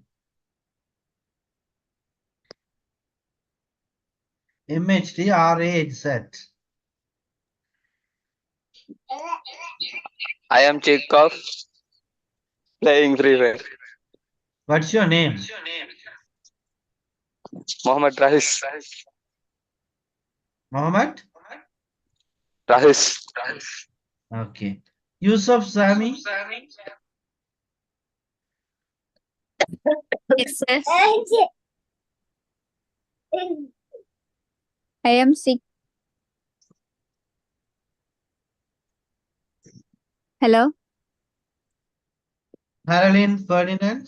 MHD RAZ. I am sick of playing Free Fire. What's your name? Mohammed Rahis. Mohammed? Rahis. Okay. Yusuf Sami? Yes, sir. I am sick. Hello? Caroline Ferdinand?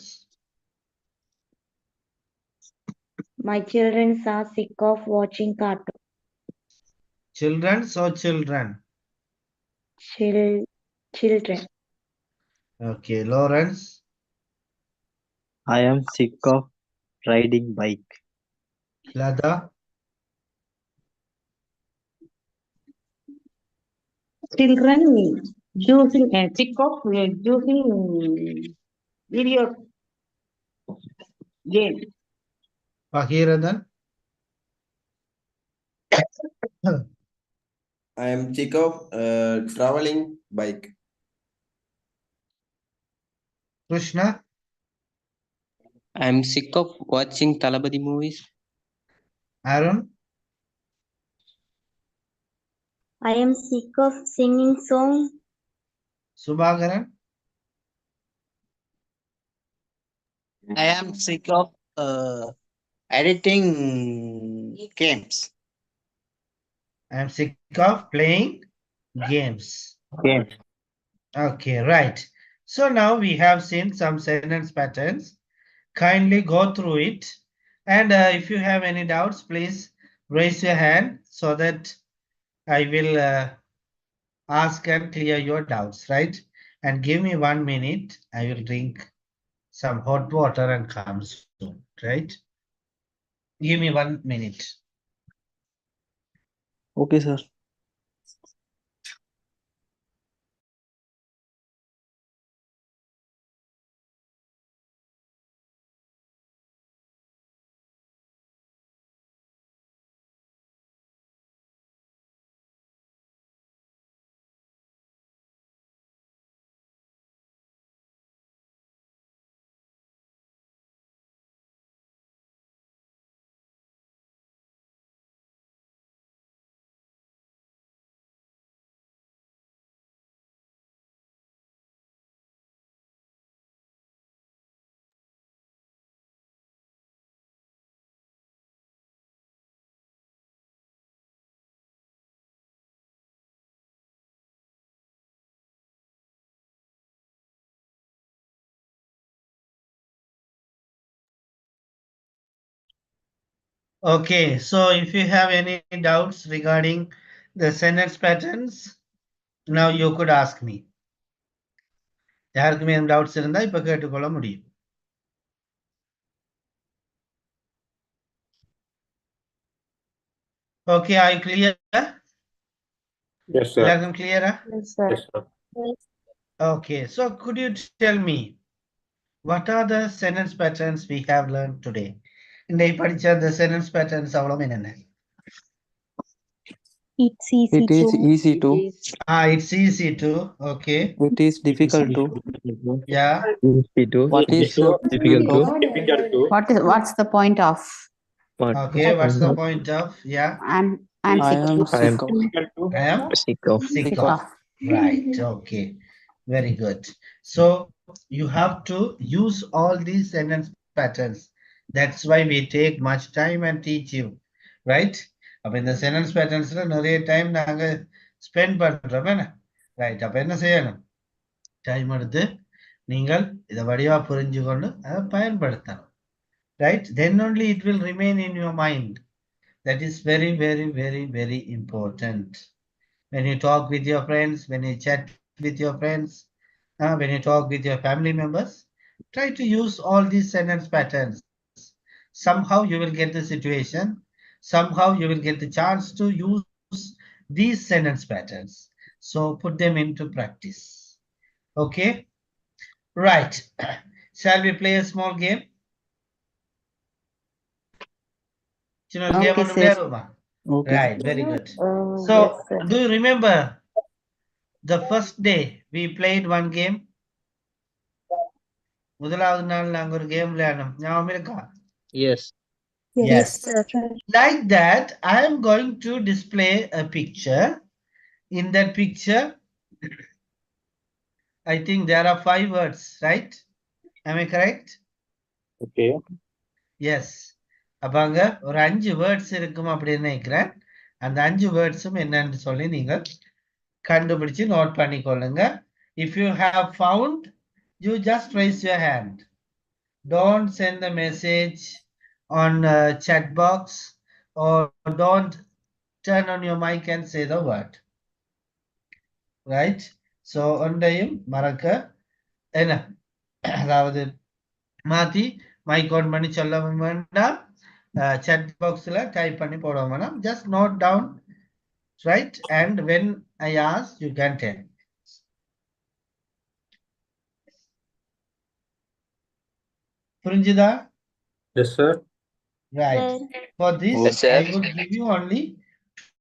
My children are sick of watching cartoons. Children or children? Children. Okay. Lawrence? I am sick of riding bike. Lada? Children using sick of using video game. Bahiradan? I am sick of traveling bike. Krishna? I am sick of watching Talabadi movies. Aaron? I am sick of singing songs. Subhagaran? I am sick of editing games. I am sick of playing games. Okay, right. So now we have seen some sentence patterns. Kindly go through it. And if you have any doubts, please raise your hand so that I will ask and clear your doubts, right? And give me 1 minute. I will drink some hot water and come soon, right? Give me 1 minute. Okay, sir. Okay, so if you have any doubts regarding the sentence patterns, now you could ask me. யாருக்குமே doubts இருந்தா இப்ப கேட்டுக்கொள்ள முடியும். Okay, are you clear? Yes, sir. எல்லாருக்கும் clear? Yes, sir. Yes, sir. Okay, so could you tell me what are the sentence patterns we have learned today? இந்த படிச்ச the sentence patterns அவ்வளவு என்னென்ன? It's easy It is to. easy to. It's easy to. Okay. It is difficult to. Yeah. Easy to. What is the Difficult point to. of? Difficult to. What's the point of? What? Okay. What's the point of? Yeah. I'm I sick am of. sick of. I am Sick of. sick Sick of. of. Right. Okay. Very good. So you have to use all these sentence patterns. That's why we take much time and teach you. Right? அப்ப இந்த sentence patternsல நிறைய time நாங்க spend பண்றோம் என்ன? Right. அப்ப என்ன செய்யணும்? Time எடுத்து நீங்கள் இதை வடிவா புரிஞ்சுக்கொண்டு அதை பயன்படுத்தணும். Right? Then only it will remain in your mind. That is very, very, very, very important. When you talk with your friends, when you chat with your friends, when you talk with your family members, try to use all these sentence patterns. Somehow you will get the situation. Somehow you will get the chance to use these sentence patterns. So put them into practice. Okay? Right. Shall we play a small game? Okay, sir. Okay. Right, very good. Yes, So, sir. do you remember the first day we played one game? முதலாவது நாள் நாங்க ஒரு game விளையாடணும். ஞாபகம் இருக்கா? Yes. Yes. sir. Like that, I am going to display a picture. In that picture, I think there are 5 words, right? Am I correct? Okay. Yes. அப்ப அங்க ஒரு 5 வேர்ட்ஸ் இருக்கும் அப்படின்னு நினைக்கிறேன். அந்த 5 வேர்ட்ஸும் என்னன்னு சொல்லி நீங்கள் கண்டுபிடிச்சு நோட் பண்ணிக்கொள்ளுங்க. If you have found, you just raise your hand. Don't send the message on chat box or don't turn on your mic and say the word. Right? So ஒன்றையும் மறக்க என்ன அதாவது மாத்தி மைக் ஆன் பண்ணி சொல்லவும் வேண்டாம், chat boxல type பண்ணி போடவும் வேண்டாம். Just note down, right? And when I ask, you can tell. புரிஞ்சுதா? Yes, sir. Right. For this, Yes, sir. I will give you only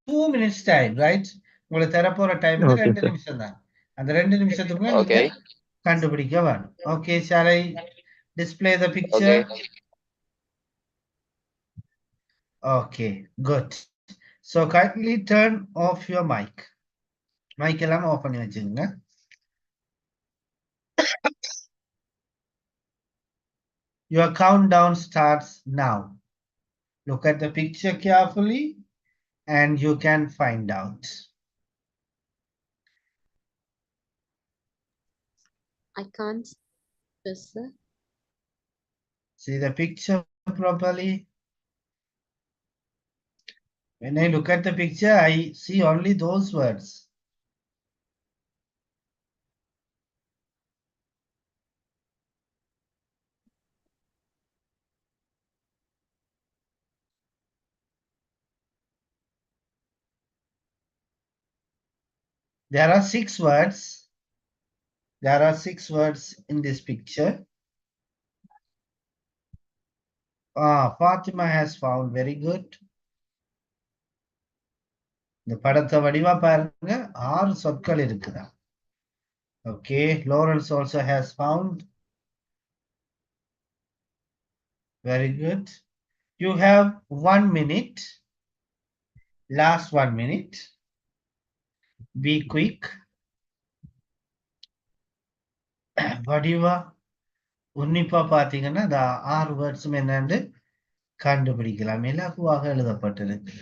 2 minutes time, right? உங்களுக்கு தரப்போற டைம் Okay, 2 sir. நிமிஷம் தான். அந்த 2 நிமிஷத்துக்குள்ள நீங்க Okay. கண்டுபிடிக்க வேணும். Okay, shall I display the picture? Okay. Okay, good. So kindly turn off your mic. Mic எல்லாம் of பண்ணி வச்சுக்கோங்க. Your countdown starts now. Look at the picture carefully and you can find out. I can't, yes, sir. See the picture properly. When I look at the picture, I see only those words. There are 6 words. There are 6 words in this picture. Fatima has found. Very good. இந்த படத்தை வடிவா பாருங்க, 6 சொற்கள் இருக்குதா. Okay, Lawrence also has found. Very good. You have 1 minute. Last 1 minute. Be quick. வடிவா உன்னிப்பா பாத்தீங்கன்னா இந்த 6 வேர்ட்ஸும் என்னன்னு கண்டுபிடிக்கலாம். இலகுவாக எழுதப்பட்டிருக்கு.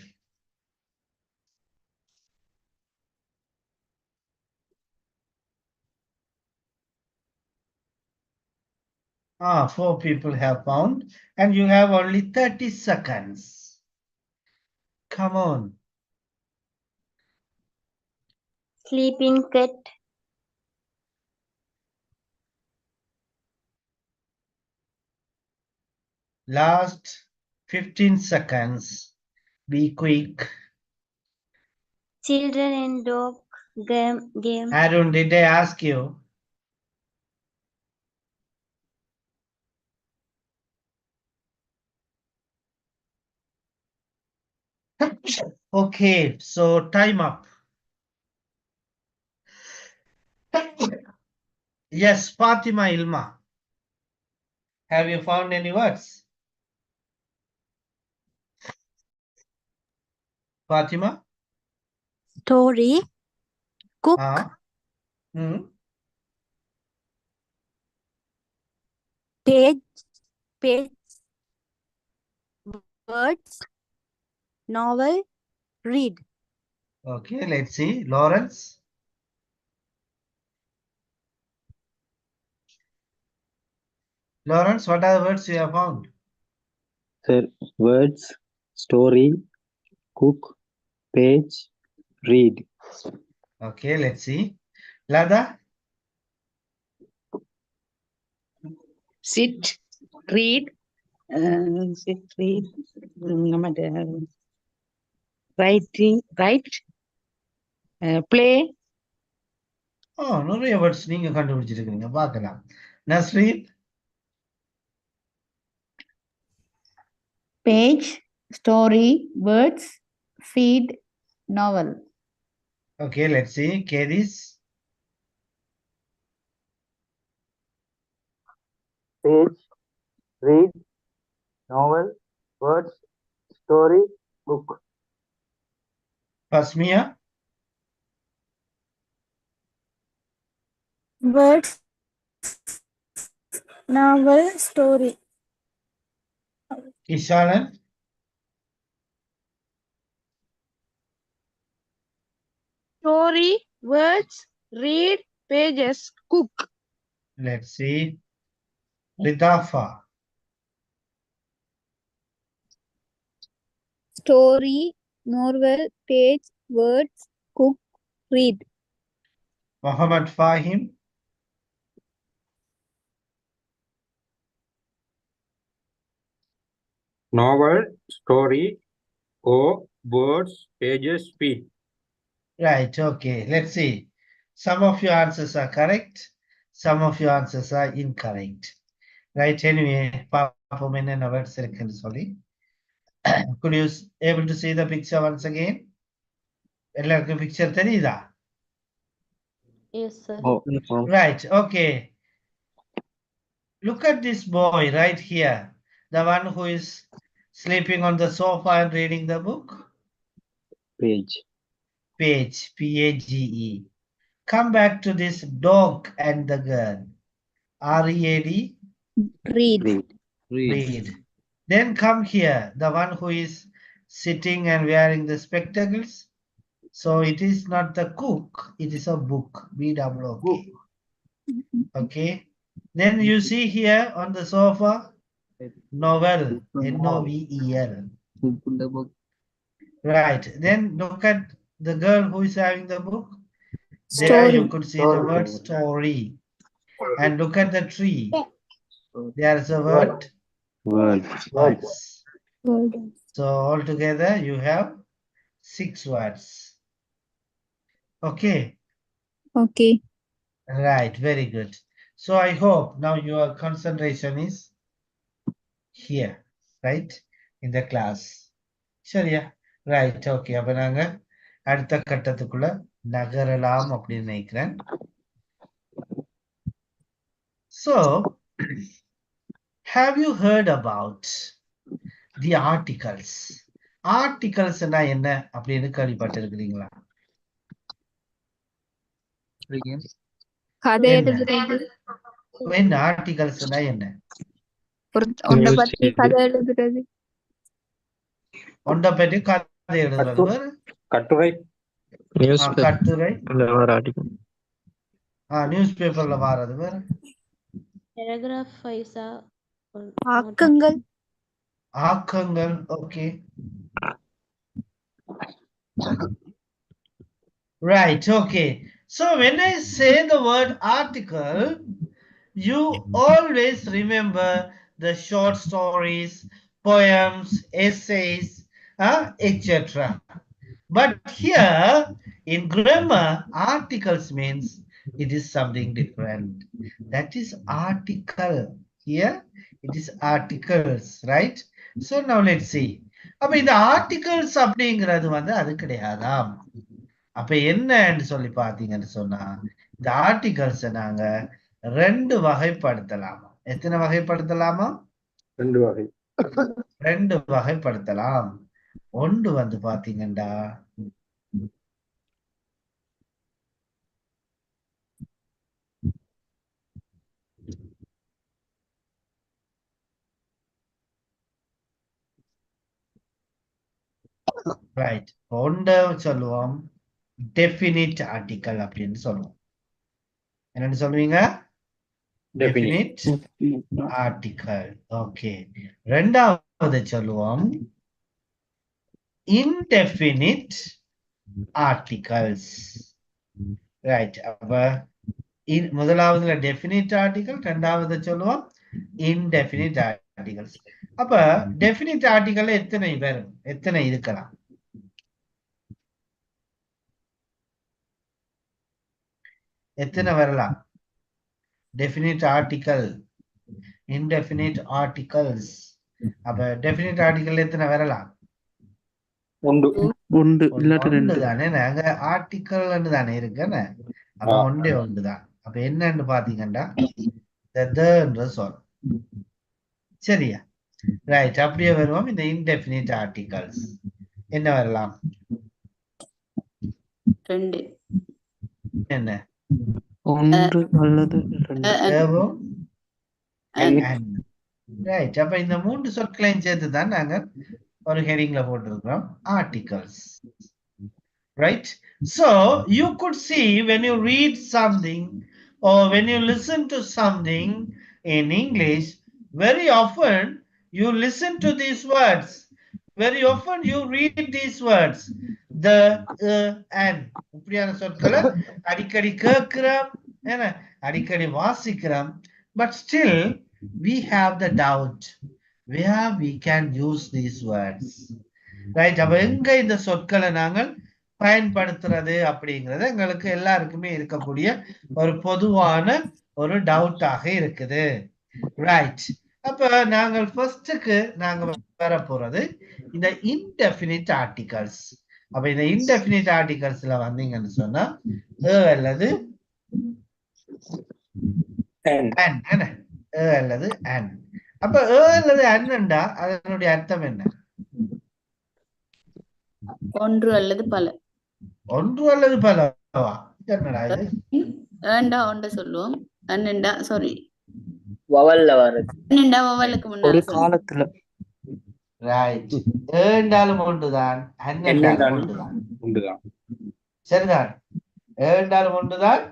4 people have found and you have only 30 seconds. Come on. Sleeping cat. Last 15 seconds. Be quick. Children and dog game. Arun, did I ask you? Okay, so time up. Yes, Fatima Ilma. Have you found any words? Fatima? Story. Cook. Page. Page. Words. Novel. Read. Okay, let's see. Lawrence? Lawrence, what are the words you have found? Sir, words, story, cook, page, read. Okay, let's see. Lada? Sit, read, sit, read, writing, write, play. நிறைய words நீங்க கண்டுபிடிச்சிருக்கீங்க பார்க்கலாம். Nasreen? Page, story, words, feed, novel. Okay, let's see. Kedis? Page, read, novel, words, story, book. Pasmia? Words. Novel. Story. Ishalan? Story, words, read, pages, cook. Let's see. Ridafa? Story, novel, page, words, cook, read. Muhammad Fahim? Novel, story, or words, pages, speed. Right, okay. Let's see. Some of your answers are correct. Some of your answers are incorrect. Right, anyway, Papa Menon words sorry. Could you able to see the picture once again? எல்லாருக்கும் picture தெரியுதா? Yes, sir. Right, okay. Look at this boy right here. The one who is sleeping on the sofa and reading the book. Page. Page, P-A-G-E. Come back to this dog and the girl. R-E-A-D? Read. Read. Then come here, the one who is sitting and wearing the spectacles. So it is not the cook, it is a book. B-O-O-K. Okay. Then you see here on the sofa, novel, N-O-V-E-L. Right. Then look at the girl who is having the book. There Story. you could see the word story. And look at the tree. There is a word words. So altogether you have 6 words. Okay. Okay. Right, very good. So I hope now your concentration is here, right? In the class. சரியா? Right, okay. அப்ப நாங்க அடுத்த கட்டத்துக்குள்ள நகரலாம் அப்படின்னு நினைக்கிறேன். So, have you heard about the articles? Articles என்ன அப்படின்னு கேள்விப்பட்டிருக்கிறீங்களா? கதை எழுதுறது. என்ன articles என்ன? ஒன்றை பத்தி கதை எழுதுறது. ஒன்றை பற்றி கதை எழுதுறது. கட்டுரை. கட்டுரை. நியூஸ் பேப்பர்ல வாரது வேற. Paragraph வைஸா. ஆக்கங்கள். ஆக்கங்கள். Okay. Right, okay. So when I say the word article, you always remember the short stories, poems, essays, etc. But here in grammar, articles means it is something different. That is article. Here it is articles, right? So now let's see. அப்ப இந்த articles அப்படிங்கிறது வந்து அது கிடையாதாம். அப்ப என்னன்னு சொல்லி பாத்தீங்கன்னு சொன்னா இந்த ஆர்டிகல்ஸ் நாங்க 2 வகைப்படுத்தலாமா. எத்தனை வகைப்படுத்தலாமா? 2 வகை. 2 வகைப்படுத்தலாம். ஒன்று வந்து பாத்தீங்கன்னா ரைட், ஒன்று சொல்லுவோம் டெஃபினிட் ஆர்டிகல் அப்படின்னு சொல்லுவோம். என்னன்னு சொல்லுவீங்க? Definite article. ஓகே. ரெண்டாவது சொல்லுவோம் indefinite articles. ரைட். அப்ப முதலாவதுல டெஃபினிட் ஆர்டிகல், ரெண்டாவது சொல்லுவோம் இன்டெஃபினிட் ஆர்டிகல்ஸ். அப்ப டெஃபினிட் ஆர்டிகல் எத்தனை வரும், எத்தனை இருக்கலாம்? எத்தனை வரலாம்? Definite article, indefinite articles. அப்ப டெஃபினிட் ஆர்டிகல் எத்தனை வரலாம்? ஒன்று தானே. நாங்க ஆர்டிகல் தானே இருக்குன்னு, அப்ப ஒன்றே ஒன்றுதான். அப்ப என்னன்னு பாத்தீங்கன்னா சொல். சரியா? ரைட். அப்படியே வருவோம். இந்த இன்டெஃபினிட் ஆர்டிகல்ஸ் என்ன வரலாம்? என்ன? ஒன்று அல்லது ரைட். அப்ப இந்த 3 சொற்களையும் சேர்த்து தான் நாங்க ஒரு ஹெடிங்ல போட்டிருக்கிறோம் articles. Right. So you could see when you read something or when you listen to something in English, very often you listen to these words, very often you read these words, the and இப்படியான சொற்களை அடிக்கடி கேட்கிறோம், என்ன அடிக்கடி வாசிக்கிறோம். But still we have the doubt where we can use these words. Right. அப்ப எங்க இந்த சொற்களை நாங்கள் பயன்படுத்துறது அப்படிங்கிறது எங்களுக்கு எல்லாருக்குமே இருக்கக்கூடிய ஒரு பொதுவான ஒரு டவுட்டாக இருக்குது. ரைட். அப்ப நாங்கள் ஃபர்ஸ்டுக்கு நாங்க வர போறது இந்த இன்டெஃபினிட் ஆர்டிகல்ஸ். அப்ப இந்த இன்டெஃபினிட் ஆர்டிகல்ஸ்ல வந்தீங்கன்னு சொன்னா அல்லது அல்லது அன். அப்ப அல்லது அன்னுண்டா அதனுடைய அர்த்தம் என்ன? ஒன்று அல்லது பல. ஒன்று அல்லது பலவா? என்னடா இது? ஏண்டா ஒன்று சொல்லுவோம், அன்னண்டா சாரி வவல்ல வருது. அன்னண்டா வவலுக்கு முன்னாடி ஒரு காலத்துல. ரைட். ஏண்டாலும் ஒன்றுதான், அன்னண்டாலும் ஒன்றுதான். சரிதான். ஏண்டாலும் ஒன்றுதான்,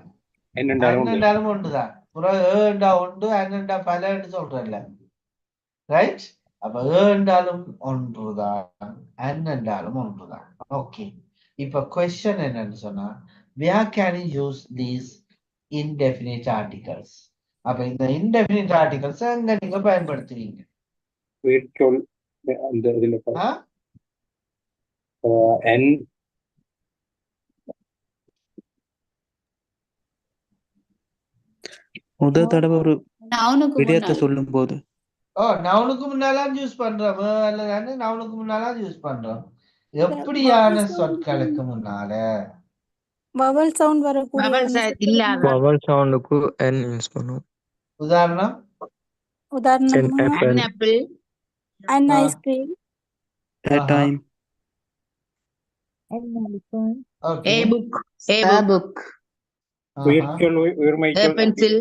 அன்னண்டாலும் ஒன்றுதான். ஏண்டா ஒன்று, அன்னண்டா பலன்னு சொல்றேன்ல. ரைட். அப்ப ஏண்டாலும் ஒன்றுதான், அன்னண்டாலும் ஒன்றுதான். ஓகே. இப்ப கொஸ்டின் என்னன்னு சொன்னா where can you use these indefinite articles? அப்ப இந்த indefinite articles எங்க நீங்க பயன்படுத்துவீங்க? உயிர்ச்சொல் அந்த இதுல முதல் தடவை ஒரு விடயத்தை சொல்லும் போது நவுனுக்கு முன்னாலாம் யூஸ் பண்றோம், அல்லது நவுனுக்கு முன்னாலாம் யூஸ் பண்றோம். எப்படியான சொற்களுக்கு முன்னால வவல் சவுண்ட் வரக்கூடிய வவல் சவுண்டுக்கு n யூஸ் பண்ணுவோம். உதாரணம் an apple, an ice cream, a time, a book, உயிர்ச்சொல் உயிர்மெய்ச்சொல், a pencil,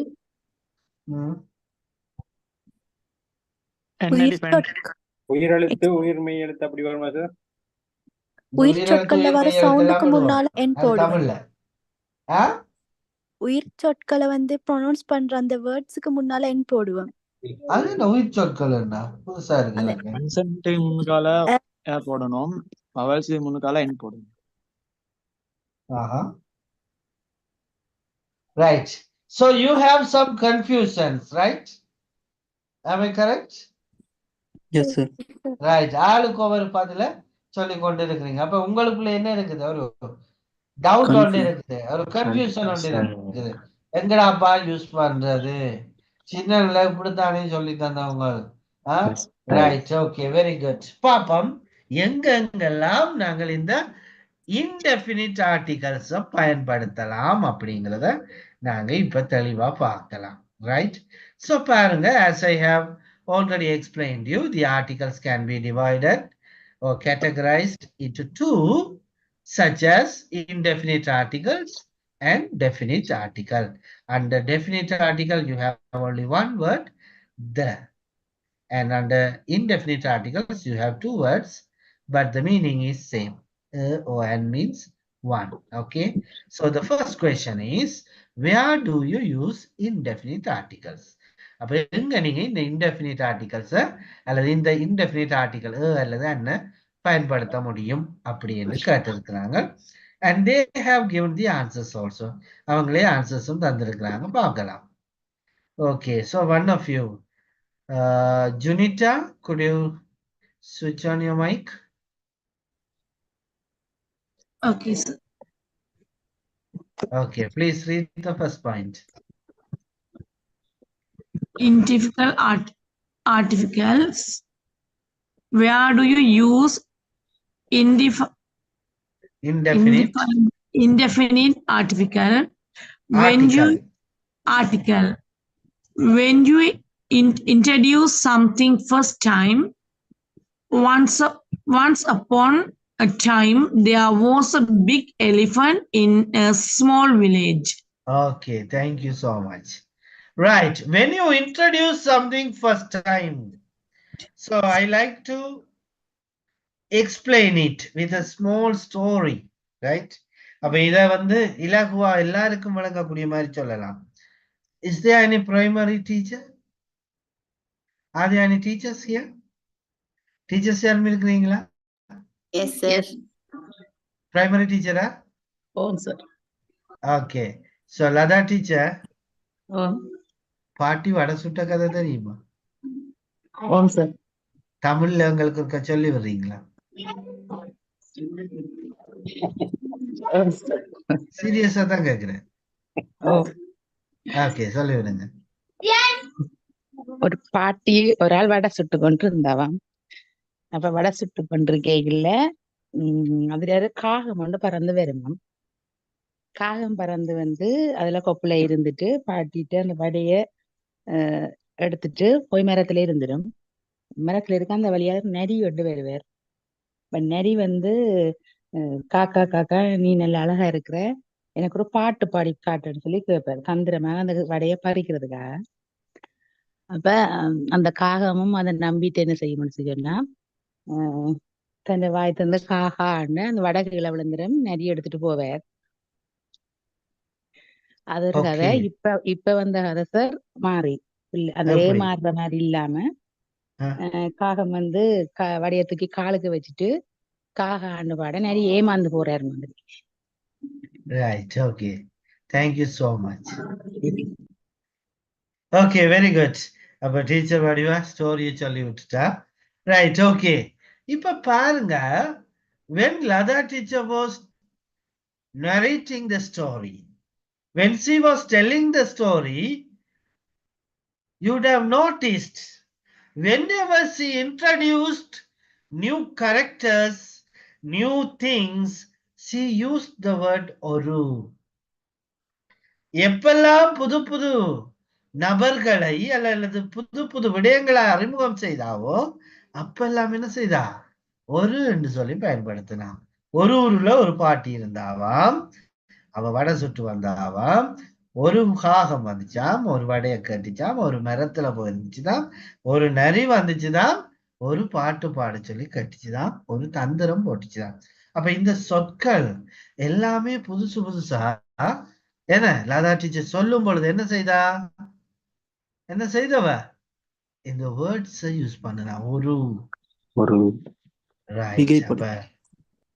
உயிரெழுத்து உயிர்மெய் எழுத்து அப்படி வருமா சார்? உயிர் சொற்கள்ல வர சவுண்டுக்கு முன்னால n போடுவோம். உயிர் சொற்களை வந்து ப்ரொனவுன்ஸ் பண்ற அந்த வேர்ட்ஸ்க்கு முன்னால n போடுவோம். அது என்ன உயிர் சொற்கள்? என்ன புதுசா இருக்கு. கன்சன்ட் முன்னுக்கால போடணும், வவல்ஸ் முன்னுக்கால n போடணும். Right. So you have some confusions, right? Am I correct? Yes sir. Right. ஆளுக்கு ஒவ்வொரு பதில சொல்லி கொண்டு இருக்கிறீங்க. அப்ப உங்களுக்குள்ள என்ன இருக்குது? ஒரு டவுட் ஒன்று இருக்குது, ஒரு கன்ஃபியூஷன் ஒன்று இருக்குது. எங்கடாப்பா யூஸ் பண்றது? சின்னல இப்படித்தானே சொல்லி தந்தவங்க. ரைட். Okay, very good. பாப்போம் எங்கெங்கெல்லாம் நாங்கள் இந்த indefinite articles பயன்படுத்தலாம் அப்படிங்கிறத நாங்க இப்ப தெளிவா பார்க்கலாம். Right? So பாருங்க, as I have already explained you, the articles can be divided or categorized into two, such as indefinite articles and definite article. Under definite article, you have only one word, the. And under indefinite articles, you have two words, but the meaning is same. Or and means one. Okay. So the first question is, where do you use indefinite articles? அப்ப எங்க நீங்க இந்த indefinite articles அல்லது இந்த indefinite article அல்லது என்ன பயன்படுத்த முடியும் அப்படின்னு கேட்டிருக்கிறாங்க. And they have given the answers also. அவங்களே ஆன்சர்ஸும் தந்திருக்கிறாங்க, பார்க்கலாம். Okay, so one of you, Junita, could you switch on your mic? Okay, sir. Okay, please read the first point. In difficult articles, where do you use indefinite article? When you introduce something first time, once upon a time, there was a big elephant in a small village. Okay, thank you so much. Right, when you introduce something first time, so I like to explain it with a small story, right? அப்ப இத வந்து இலகுவா எல்லாருக்கும் வழங்கக்கூடிய மாதிரி சொல்லலாம். Is there any primary teacher? Are there any teachers here? Teachers யாரும் இருக்கிறீங்களா? Yes, sir. Primary teacher? Oh, sir. Okay. So Lada teacher. Oh. பாட்டி வடை சுட்ட கதை தெரியுமா? Oh, sir. தமிழ்ல உங்களுக்கு ஒரு சொல்லி வர்றீங்களா? சீரியஸா தான் கேக்குறேன். ஓகே, சொல்லி விடுங்க. ஒரு பாட்டி ஒரு ஆள் வடை சுட்டு கொண்டு இருந்தாவாம். அப்ப வடை சுட்டு கொண்டிருக்கையில அதுல காகம் ஒன்று பறந்து வருமாம். காகம் பறந்து வந்து அதுல கொப்புல இருந்துட்டு பாட்டிட்டு அந்த வடைய எடுத்துட்டு போய் மரத்துல இருந்துடும். மரத்துல இருக்க அந்த வழியா நரி கொண்டு வருவார். நரி வந்து காக்கா காக்கா நீ நல்ல அழகா இருக்கிற, எனக்கு ஒரு பாட்டு பாடி காட்டுன்னு சொல்லி கேட்பாரு தந்திரமாக அந்த வடைய பறிக்கிறதுக்காக. அப்ப அந்த காகமும் அதை நம்பிட்டு என்ன செய்யணும்னு சொன்னா தன் வாய் தந்து காகான்னு அந்த வடகுகளை விழுந்துடும் நரி எடுத்துட்டு போவார். அது ஒரு கதை. இப்ப வந்த கதை சார் மாறி அந்த ஏமாறுற மாதிரி இல்லாம காகம் வந்து வடைய தூக்கி காலுக்கு வச்சுட்டு காகான்னு பாட நரி ஏமாந்து போறாரு மாதிரி. Right, okay. Thank you so much. Okay, very good. அப்ப டீச்சர் வடிவா ஸ்டோரியை சொல்லி விட்டுட்டா. Right, okay. இப்ப பாருங்க, when Lada teacher was narrating the story, when she was telling the story, you would have noticed whenever she introduced new characters, new things, she used the word oru. எப்பெல்லாம் புது புது நபர்களை அல்லது புது புது விடயங்களை அறிமுகம் செய்தாவோ அப்பெல்லாம் என்ன செய்தா ஒரு என்று சொல்லி பயன்படுத்தினான். ஒரு ஊர்ல ஒரு பாட்டி இருந்தாவாம், அவ வடை சுட்டு வந்தாவாம், ஒரு காகம் வந்துச்சாம், ஒரு வடையை கட்டிச்சாம், ஒரு மரத்துல போயிருந்துச்சுதான், ஒரு நரி வந்துச்சுதான், ஒரு பாட்டு பாட சொல்லி கட்டிச்சுதான், ஒரு தந்திரம் போட்டுச்சுதான். அப்ப இந்த சொற்கள் எல்லாமே புதுசு புதுசா என்ன லதா டீச்சர் சொல்லும் பொழுது என்ன செய்தவ இந்த வேர்ட்ஸ் யூஸ் பண்ணனா ஒரு right.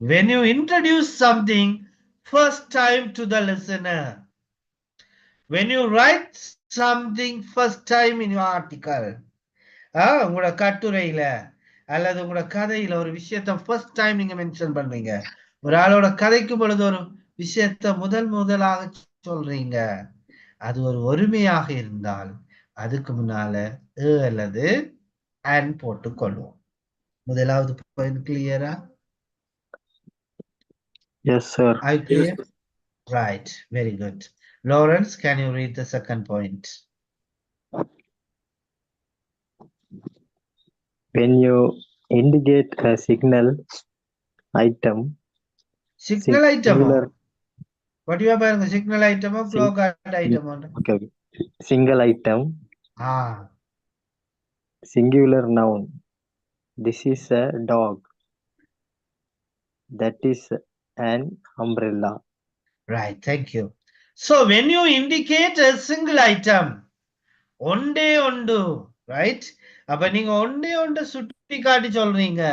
When you introduce something first time to the listener, when you write something first time in your article, உங்களோட கட்டுரையில அல்லது உங்களோட கதையில ஒரு விஷயத்த ஃபர்ஸ்ட் டைம் நீங்க மென்ஷன் பண்றீங்க, ஒரு ஆளோட கதைக்கும் பொழுது ஒரு விஷயத்த முதலாக சொல்றீங்க, அது ஒரு ஒருமையாக இருந்தால் அதுக்கு முன்னால அல்லது and போட்டுக்கொள்வோம். முதலாவது point clear? Yes, sir. Are you clear? Right, very good. Lawrence, can you read the second point? When you indicate a signal item, Signal item. singular, What do you have? Signal item or clock item? okay, single item, singular noun. This is a dog. That is an umbrella. Right, thank you. So when you indicate a single item, one day ஒண்டு, right? அப்ப நீங்க one day ஒன்று சுட்டி காட்டி சொல்றீங்க,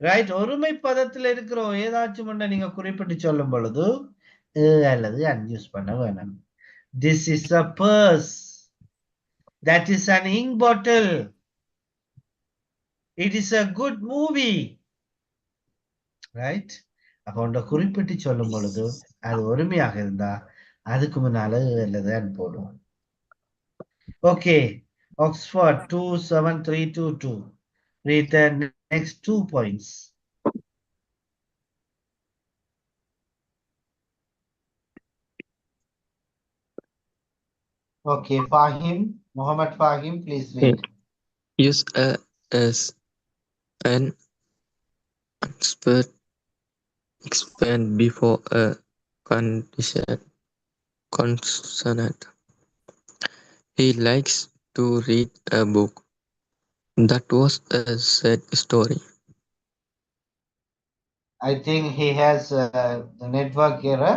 right? ஒருமை பதத்தில் இருக்கிற ஏதாச்சும் ஒன்றை நீங்க குறிப்பிட்டு சொல்லும் பொழுது அல்லது அன்யூஸ் பண்ண வேணும். This is a purse. That is an ink bottle. It is a good movie. Right? அப்ப ஒன்றை குறிப்பிட்டு சொல்லும் பொழுது அது ஒருமையாக இருந்தா அதுக்கு முன்னால அல்லது போடுவோம். Okay, Oxford 27322. Read the next 2 points. Okay, Fahim, Muhammad Fahim, please read. Use a as an expand before a consonant. He likes to read a book. That was a sad story. I think he has the network error.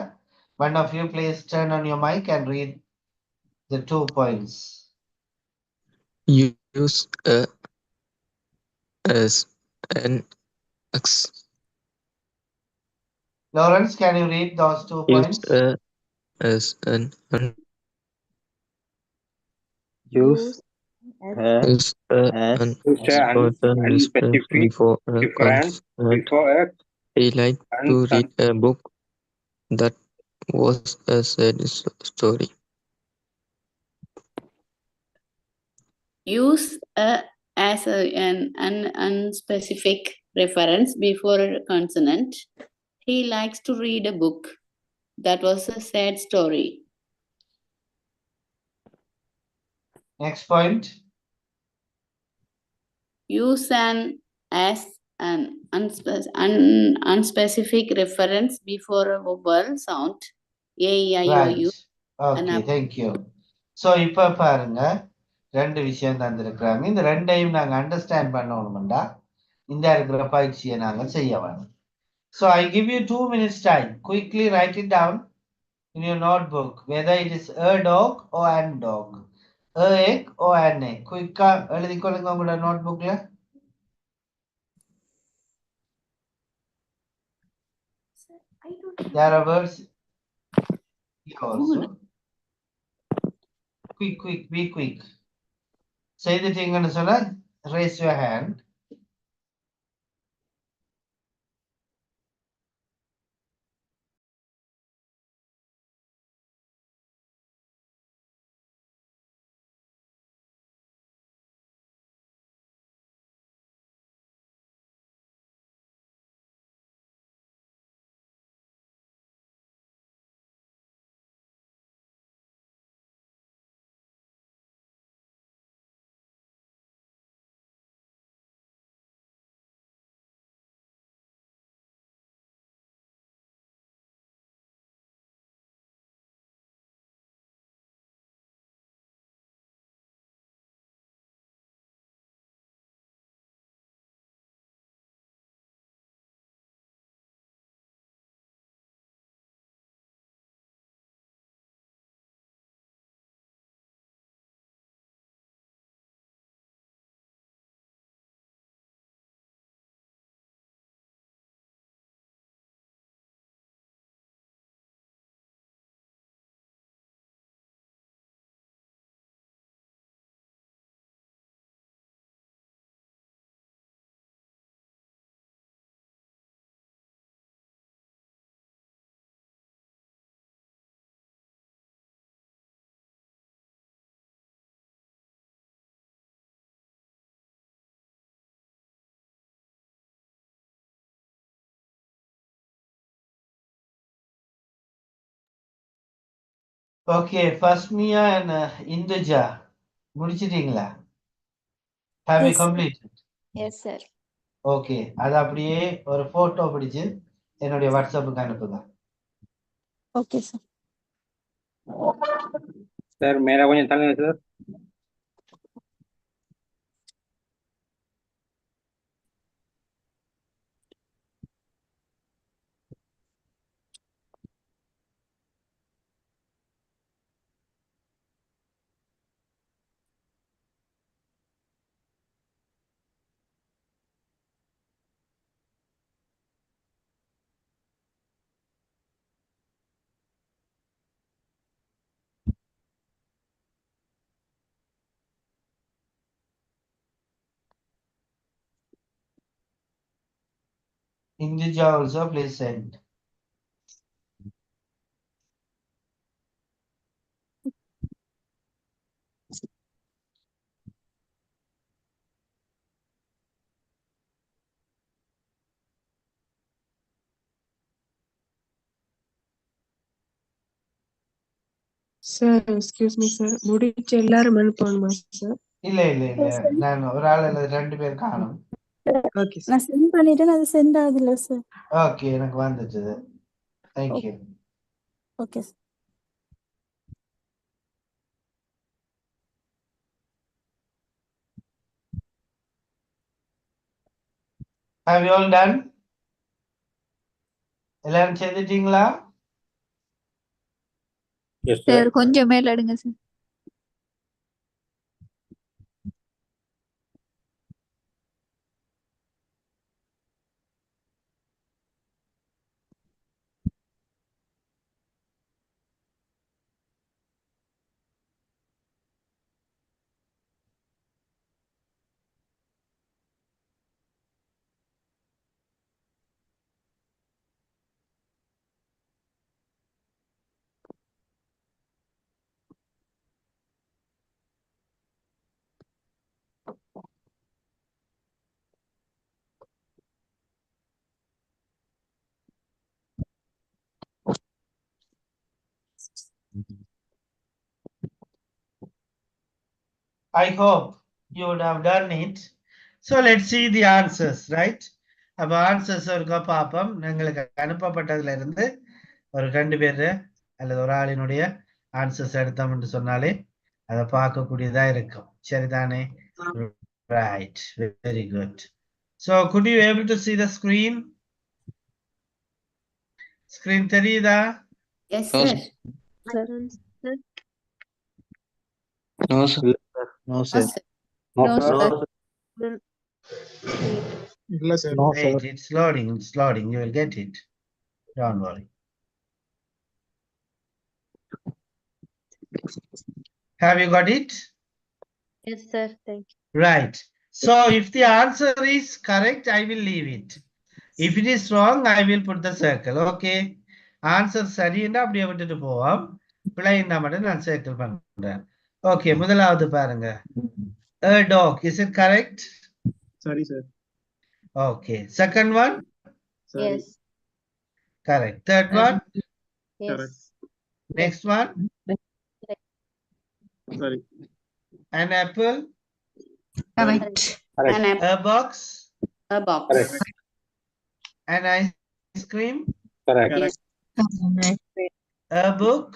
One of you please turn on your mic and read the 2 points. Use a as an Lawrence, can you read those 2 points? Use a as an Use is an unspecific before a consonant. He liked to read a book. That was a sad story. Use as an unspecific reference before a consonant. He likes to read a book. That was a sad story. Next point. Use an as an unspecific reference before a vowel sound. A-E-I-O-U. Okay, thank you. So, இப்ப பாருங்க ரெண்டு விஷயம் தந்திருக்கிறாங்க. இந்த ரெண்டையும் நாங்க understand பண்ணணும்டா இந்த இருக்கிற பயிற்சியை நாங்க செய்ய வேணும். So, I give you 2 minutes time. Quickly write it down in your notebook, whether it is a dog or an dog, a egg or an egg. Quick-ஆ எழுதிக்கொள்ளுங்க உங்களோட நோட்புக்ல. There are words here also. Quick, be quick. செய்துட்டீங்கன்னு சொன்னா raise your hand. Okay, first Mia and Induja. முடிச்சிட்டீங்களா? Have you Yes, sir. completed? Yes, sir. Okay, அது அப்படியே ஒரு photo பிடிச்சு என்னுடைய வாட்ஸ்அப்புக்கு அனுப்புங்க. Okay, sir. Sir மேல கொஞ்சம் தள்ளுங்க sir. Induja also please send. Sir, excuse me, sir. முடிச்ச எல்லாரும் அனுப்பணுமா சார்? இல்ல இல்ல இல்ல நான் ஒரு ஆள் அல்லது 2 பேர் காணும். Okay sir. நான் சென்ட் பண்ணிட்டேன், அது சென்ட் ஆகுதுல்ல சார். ஓகே எனக்கு வந்துச்சு. Thank you. Okay sir. Have you all done? எல்லாரும் செய்துட்டீங்களா? Yes sir. சார் கொஞ்சம் மேல எடுங்க sir. I hope you would have done it. So let's see the answers, right? அப்ப ஆன்சர்ஸ் இருக்கா பாப்போம். எங்களுக்கு அனுப்பப்பட்டதுல இருந்து ஒரு 2 பேர் அல்லது ஒரு ஆளினுடைய ஆன்சர்ஸ் எடுத்தோம் என்று சொன்னாலே அதை பார்க்கக்கூடியதா இருக்கும். சரிதானே? Right. Very good. So could you able to see the screen? Screen தெரியுதா? Yes, sir. No, sir. No, sir. No, No sir. இல்ல sir. No, sir. Wait, it's loading. It's loading. You will get it. Don't worry. Have you got it? Yes, sir. Thank you. Right. So if the answer is correct, I will leave it. If it is wrong, I will put the circle. Okay. Answer சரின்னா அப்படியே விட்டுட்டு போவோம். பிழைன்னா மட்டும் நான் circle பண்றேன். Okay. முதலாவது பாருங்க. A dog. Is it correct? சரி sir. Okay. Second one? Yes. Correct. Third one? Yes. Next one? சரி. An apple? Correct. An apple. A box? A box. Correct. An ice cream? Correct. Yes. A book?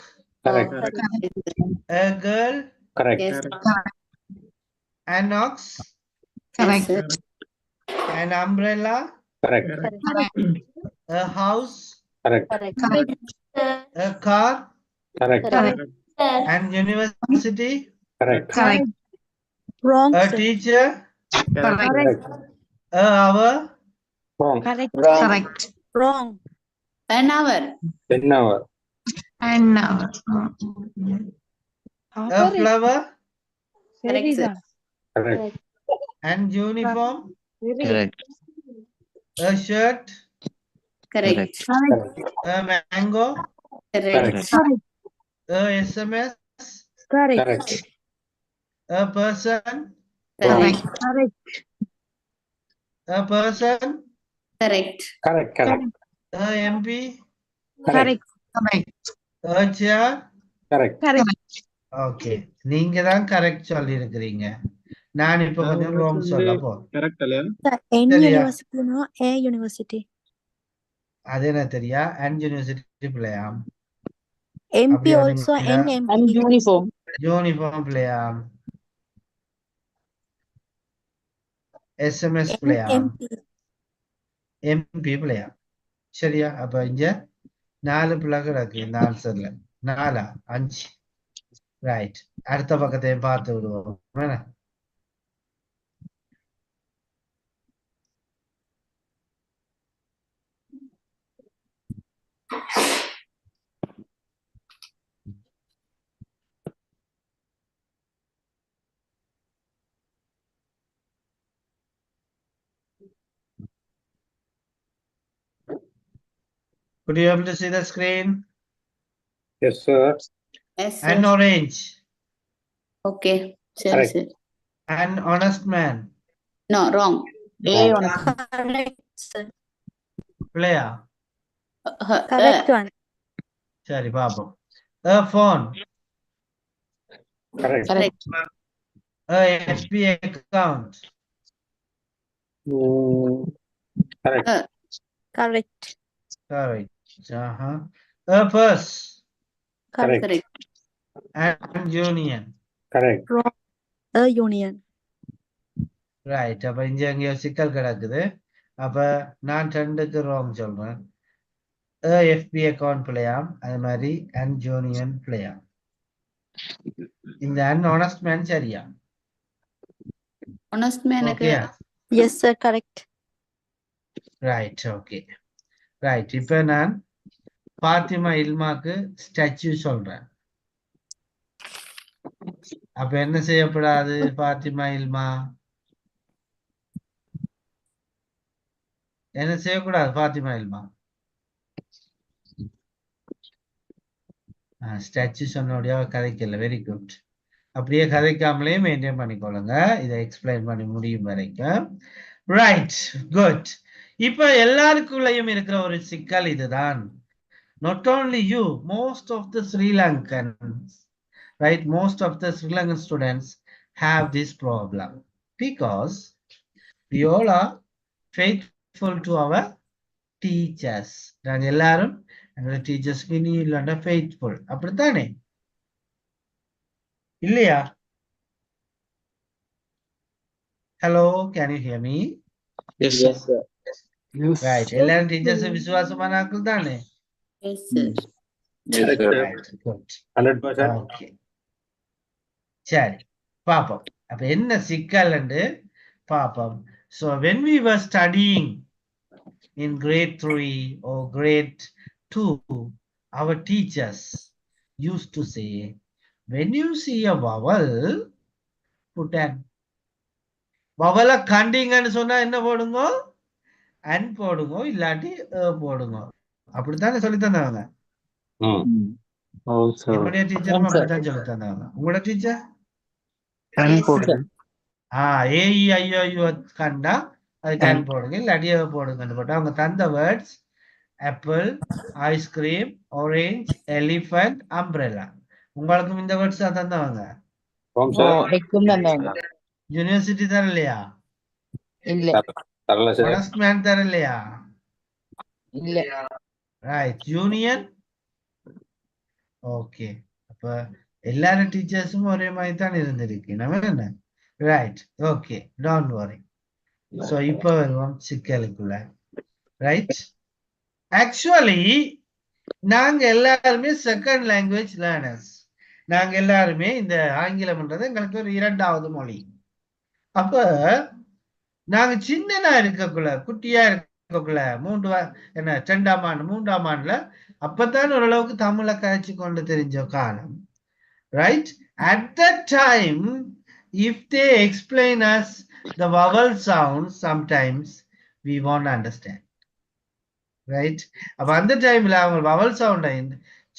Correct. A girl? Correct. Yes. An ox? Yes, sir. An umbrella? Correct. A house? Correct. Correct. A car? Correct. An university? Correct. Wrong, A sir. teacher? Correct. A hour? Wrong. Correct. Wrong. Correct. Wrong. An hour. 10 hour. And A flower? Correct, sir. Correct. An uniform? Correct. A shirt? Correct. A mango? Correct. A SMS? Correct. A person? Correct. A person? Correct. Correct. A MP? Correct. A chair? Correct. Okay, நீங்க தான் correct சொல்லி இருக்கிறீங்க. நான் இப்ப கொஞ்சம் wrong சொல்ல போறேன். Correct இல்லையா? N சரியா? university no A university. அது என்ன தெரியா? அண்ட் யூனிவர்சிட்டி பிள்ளையா? MP அப்படி also வந்தீங்களா? NMP. uniform. யூனிஃபார்ம் பிள்ளையா? SMS பிள்ளையா? NMP. MP பிள்ளையா? சரியா? அப்ப இங்க 4 பிள்ளை கிடக்கு இந்த ஆன்சர்ல. 4 5. ரைட். அடுத்த பக்கத்தையும் பார்த்து விடுவோம். வேணா? Could you able to see the screen? Yes, sir. Yes, sir. An orange. Okay. Sure, Correct. sir. An honest man. No, wrong. Correct, sir. Player. Correct one. சரி பாப்போம். A phone. Correct. Correct. A FB account. Correct. Correct. Correct. A purse. Correct. Correct. An union. Correct. Wrong. A union. Right. அப்ப இங்க எங்கேயோ சிக்கல் கிடக்குது. அப்ப நான் 2க்கு wrong சொல்றேன். A FB account பிள்ளையாம். அது மாதிரி an union பிள்ளையாம். இந்த an honest man சரியா? Honest man. Okay. Yes, sir. Correct. Right. Okay. Right. இப்ப நான் பாத்திமா இல்மாக்கு ஸ்டாச்சு சொல்றேன். அப்ப என்ன செய்யப்படாது பாத்திமா இல்மா? என்ன செய்யக்கூடாது பாத்திமா இல்மா? ஸ்டாச்சு சொன்னோடைய கதைக்கல. Very good. அப்படியே கதைக்காமலே மெயின்டைன் பண்ணிக்கொள்ளுங்க. இதை எக்ஸ்பிளைன் பண்ணி முடியும் வரைக்கும். ரைட். குட். இப்ப எல்லாருக்குள்ளயும் இருக்கிற ஒரு சிக்கல் இதுதான். Not only you, most of the Sri Lankans, right? Most of the Sri Lankan students have this problem because we all are faithful to our teachers. நாங்க எல்லாரும் எங்களோட டீச்சர்ஸ்க்கு நீ இல்லைன்னா faithful. அப்படித்தானே? இல்லையா? Hello, can you hear me? Yes, sir. Right. எல்லாரும் teachers விசுவாசமான ஆட்கள் தானே? Yes, sir. Yes, sir. Right. Good. 100%. Okay. சரி பாப்போம். அப்ப என்ன சிக்கல் என்று பாப்போம். So when we were studying in grade 3 or grade 2, our teachers used to say, when you see a vowel, put an. vowel கண்டிங்கன்னு சொன்னா என்ன போடுங்க? an போடுங்க, இல்லாட்டி போடுங்க. அப்படித்தானே சொல்லி தந்தாங்க. என்னுடைய டீச்சரும் அப்படித்தான் சொல்லி தந்தாங்க. உங்களோட டீச்சர்? AEIOU கண்டா அதுக்கு an போடுங்க, இல்லாட்டி போடுங்கன்னு போட்டா அவங்க தந்த words apple, ice cream, orange, elephant, umbrella. உங்களுக்கும் இந்த வேர்ட்ஸ் தான் தந்தவங்க. யூனிவர்சிட்டி தரலையா? மேன் தரலையா? ரைட். யூனியன். ஓகே. அப்ப எல்லாரும் டீச்சர்ஸும் ஒரே மாதிரி தான் இருந்திருக்கு. நம்ம என்ன? Right. Okay. Don't worry. So இப்ப வருவோம் சிக்கலுக்குள்ள. ரைட். ஆக்சுவலி நாங்க எல்லாருமே செகண்ட் லாங்குவேஜ் லேர்னர்ஸ். நாங்க எல்லாருமே இந்த ஆங்கிலம்ன்றது எங்களுக்கு ஒரு 2வது மொழி. அப்ப நாங்க சின்னதா இருக்கக்குள்ள, குட்டியா இருக்கக்குள்ள, 2ஆம் ஆண்டு 3ஆம் ஆண்டுல அப்பதான் ஓரளவுக்கு தமிழை கழிச்சு கொண்டு தெரிஞ்ச காலம். Right. At that time, if they explain us the vowel sounds, sometimes we won't understand. Right. அப்ப அந்த டைம்ல அவங்க வவல் சவுண்டை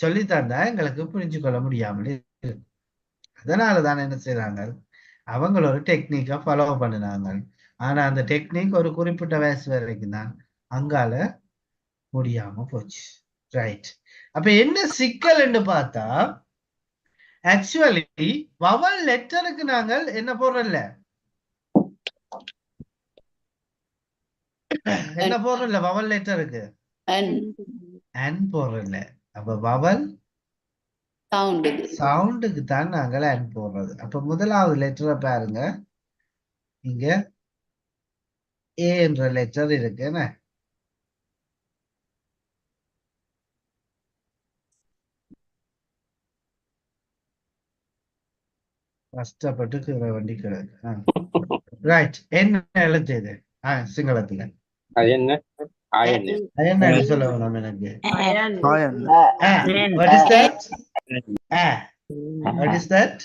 சொல்லி தந்தா எங்களுக்கு புரிஞ்சு கொள்ள முடியாமல். அதனாலதான் என்ன செய்யறாங்க, அவங்க ஒரு டெக்னிக்கை ஃபாலோ பண்ணினாங்க. ஆனா அந்த டெக்னிக் ஒரு குறிப்பிட்ட வயசு வரைக்கும் தான், அங்கால முடியாம போச்சு. ரைட். அப்ப என்ன சிக்கல் என்று பார்த்தா, ஆக்சுவலி வவல் லெட்டருக்கு நாங்கள் என்ன போடுறோம்ல, என்ன போடுறோம்ல வவல் லெட்டருக்கு அன் போடுறோம்ல. அப்ப வவல் சவுண்டுக்கு தான் நாங்கள் அன் போடுறது. அப்ப முதலாவது லெட்டரை பாருங்க, இங்க ஏ என்ற லெட்டர் இருக்கு. என்ன கஷ்டப்பட்டு கீழே வண்டி கிடக்கு. ரைட், என்ன எழுத்து இது சிங்களத்துல? என்ன என்ன சொல்ல வேணும் எனக்கு? Ayan. What is that? What is that?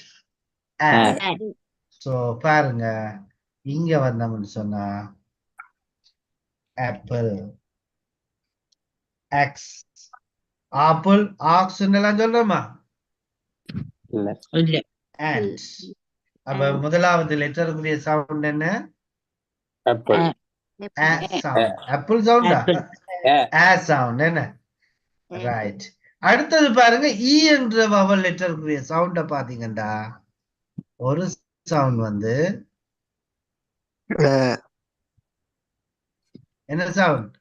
So பாருங்க, இங்க வந்தோம்னு சொன்னா ஆப்பிள், எக்ஸ், ஆப்பிள், ஆக்ஸ் எல்லாம் சொல்றோமா? And அப்ப முதலாவது லெட்டருக்குரிய சவுண்ட் என்ன? ஆப்பிள். ஆப்பிள் சவுண்டா? சவுண்ட் என்ன? ரைட். அடுத்தது பாருங்க, இ என்ற வவல் லெட்டருக்குரிய சவுண்ட பாத்தீங்கன்னா ஒரு சவுண்ட் வந்து என்ன சவுண்ட்?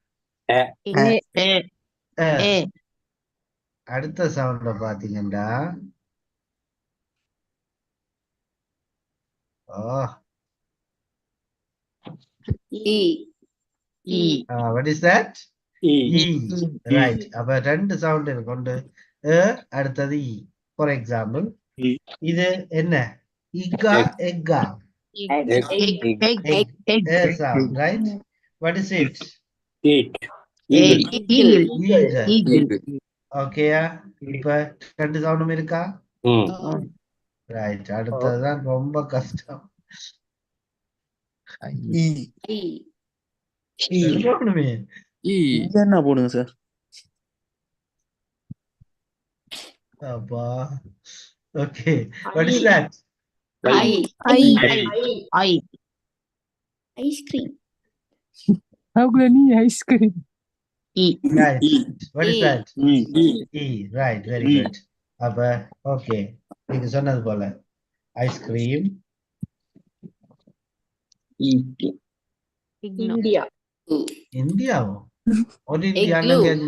அடுத்த சவுண்ட பாத்தீங்கன்னா what is that? Right. அப்ப ரெண்டு சவுண்ட் இருக்கு, அடுத்தது இ. ஃபார் எக்ஸாம்பிள் இது என்ன? இக்கா, எக்கா? sound, right? What is it? Eagle. Okay, இப்ப ரெண்டு சவுண்டும் இருக்கா? ரைட். அடுத்ததுதான் ரொம்ப கஷ்டம். என்ன போடுங்க சார்? அப்பா. Okay, what is that? Ice cream. How can you ice cream? Right. What is that? E. Right, very good. அப்ப ஓகே, நீங்க சொன்னது போல ஐஸ்கிரீம். இந்தியாவோ? ஒரு இந்தியா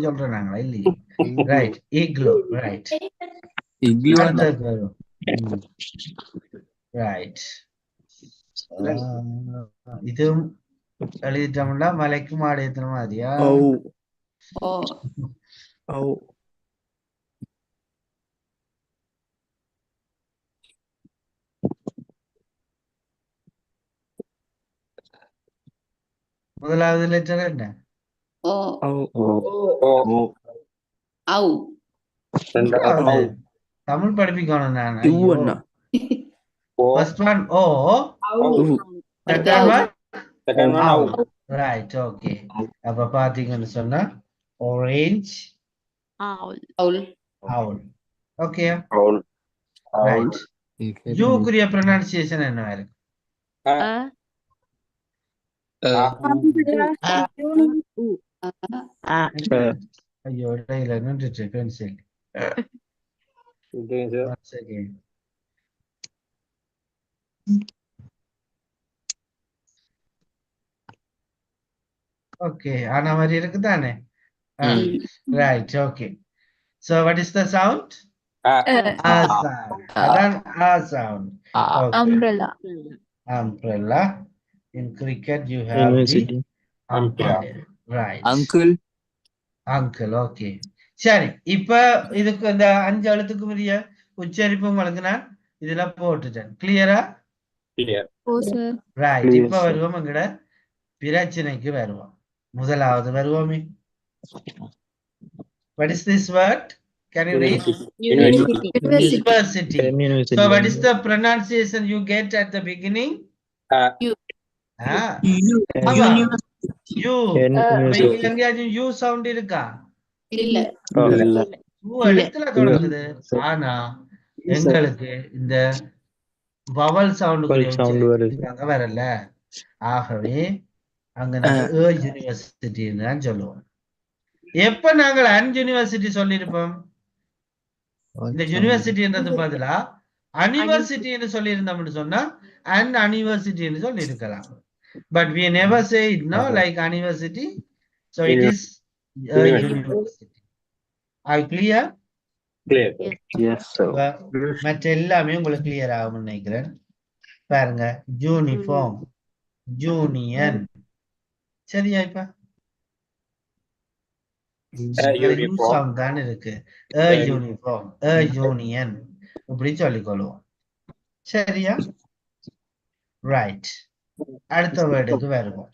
சொல்றேன் நாங்களா? இல்லையே. ரைட், இக்லோ. Right, right. இதுவும் எழுதிட்டோம்னா மலைக்கு மாடு ஏத்துன மாதிரியா? முதலாவது லெட்டர் என்ன? தமிழ் படிப்பிக்கணும் நான். First one O. Second one owl. Right, okay. அப்ப பாத்தீங்கன்னு சொன்னா orange, owl. Okay. Right. U குரிய pronunciation என்ன இருக்கு? ஐயோ, இடையில நின்றுச்சு பென்சில். ஓகே, ஆனா மாதிரி இருக்கு தானே? Right, okay. So what is the sound? Sound. அதான் sound. Umbrella. Umbrella. In cricket you have the umpire. Right. Uncle, okay. சரி, இப்ப இதுக்கு இந்த 5 எழுத்துக்கு உரிய உச்சரிப்பு உங்களுக்கு நான் இதுல போட்டுட்டேன். கிளியரா? ரைட். இப்ப வருவோம் எங்கட பிரச்சனைக்கு வருவோம். முதலாவது வருவோமே. What is this word? Can you read? University. So what is the pronunciation you get at the beginning? You. எங்கேயாச்சும் யூ சவுண்ட் இருக்கா? இல்ல. இடத்துல தொடங்குது. ஆனா எங்களுக்கு இந்த வவல் சவுண்ட் வரல. ஆகவே அங்க நாங்க யூனிவர்சிட்டின்னு தான் சொல்லுவோம். எப்ப நாங்கள் அன் யூனிவர்சிட்டி சொல்லிருப்போம், இந்த யூனிவர்சிட்டின்றது பதிலா University என்று சொல்லி இருந்தோம்னு சொன்னா an university என்று சொல்லி இருக்கலாம். But we never say it, no, like university. So it is a university. Are you clear? Clear. Yes, sir. மற்ற எல்லாமே உங்களுக்கு கிளியர் ஆகும்னு நினைக்கிறேன். பாருங்க, யூனிஃபார்ம், யூனியன், சரியா? இப்ப யூனிஃபார்ம் தான் இருக்கு. யூனிஃபார்ம், யூனியன், இப்படி சொல்லிக்கொள்வோம். சரியா? ரைட். அடுத்த வேர்டுக்கு வருவோம்.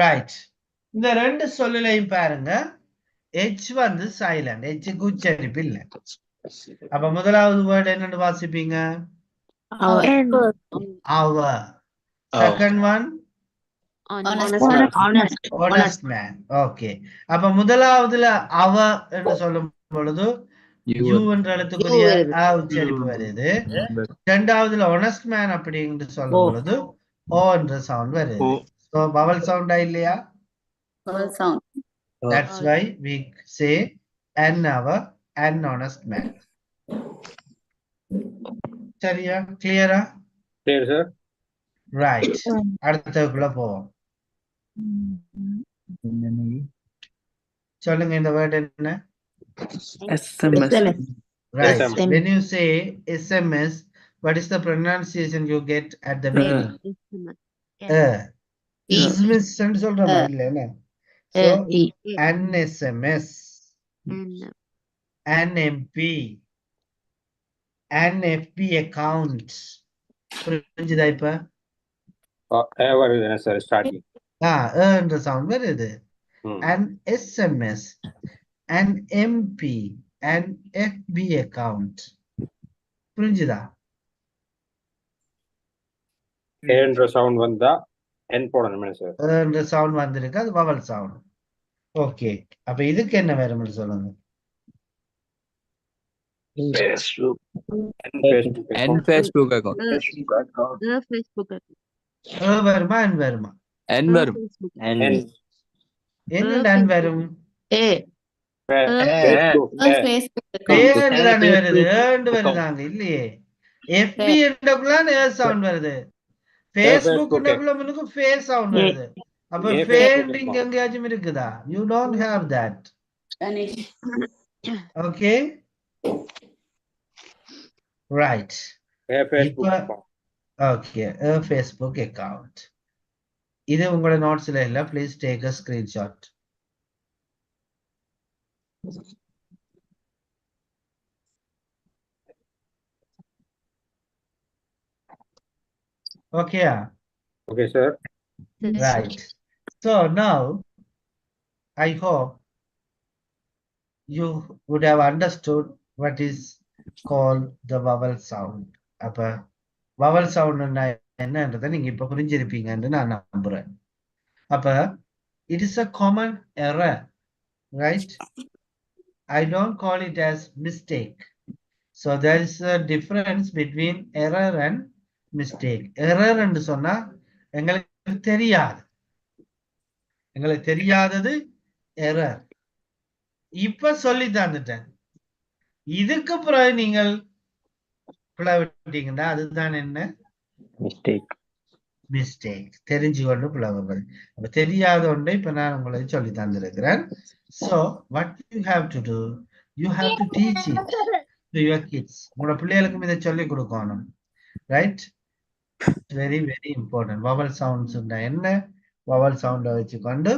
ரைட். இந்த ரெண்டு சொல்லையும் பாருங்க, எச் வந்து சைலண்ட், எச்சுக்கு உச்சரிப்பு இல்லை. அப்ப முதலாவது வேர்டு என்னன்னு வாசிப்பீங்க? Hour. Second one honest man. Okay. அப்ப முதலாவதுல அவ என்று சொல்லும் பொழுது யூ என்ற எழுத்துக்குரிய உச்சரிப்பு வருது. இரண்டாவதுல honest man அப்படிங்கிட்டு சொல்லும் பொழுது ஓ என்ற சவுண்ட் வருது. So vowel sound இல்லையா? Vowel sound. That's why we say an hour, an honest man. சரியா? கிளியரா? Clear, sir. ரைட். அடுத்ததுக்குள்ள போவோம். சொல்லுங்க, இந்த வேர்ட் என்ன? SMS. Right. When you say SMS, what is the pronunciation you get at the beginning? SMS ன்னு சொல்றோமா இல்லையா? So an SMS, an MP, an FB account. புரிஞ்சுதா இப்ப? Ever is necessary starting. என்ற சவுண்ட் வருது. an SMS, an MP, an FB account. புரிஞ்சுதா? என்ற sound வந்தா என் போடணும் சார். என்ற சவுண்ட் வந்திருக்கு, அது வவல் சவுண்ட். ஓகே. அப்ப இதுக்கு என்ன வேறும்னு சொல்லுங்க. Facebook. Facebook account. வருமா அன் வருமா? N வரும். என்ன அன் வரும்? வருதாங்க இல்லையே. FB என்றக்குள்ள சவுண்ட் வருது. Facebook முன்னுக்கு ஃபேஸ் சவுண்ட் வருது. அப்ப ஃபேண்டிங் எங்கேயாச்சும் இருக்குதா? You don't have that. Okay. Right. Okay. A Facebook account. இது உங்களோட நோட்ஸ்ல இல்ல. Please take a screenshot. Okay. Okay, sir. Right. So now, I hope you would have understood what is called the vowel sound. அப்ப vowel sound என்னன்றதை நீங்க இப்ப புரிஞ்சிருப்பீங்கன்னு நான் நம்புறேன். அப்ப it is a common error, right? I don't call it as mistake. So there is a difference between error and mistake. Error என்று சொன்னா எங்களுக்கு தெரியாது, எங்களுக்கு தெரியாதது எரர். இப்ப சொல்லி தந்துட்டேன். இதுக்கு பிறகு நீங்கள் பிளவிட்டீங்கன்னா அதுதான் என்ன? மிஸ்டேக். தெரிஞ்சு கொண்டு பிளவுகள். அப்ப தெரியாத ஒன்றை இப்ப நான் உங்களுக்கு சொல்லி தந்திருக்கிறேன். So what you have to do, you have to teach it to your kids. உங்களோட பிள்ளைகளுக்கும் இதை சொல்லி கொடுக்கணும். Right? Very very important. Vowel sounds என்ன, வவல் சவுண்டை வச்சுக்கொண்டு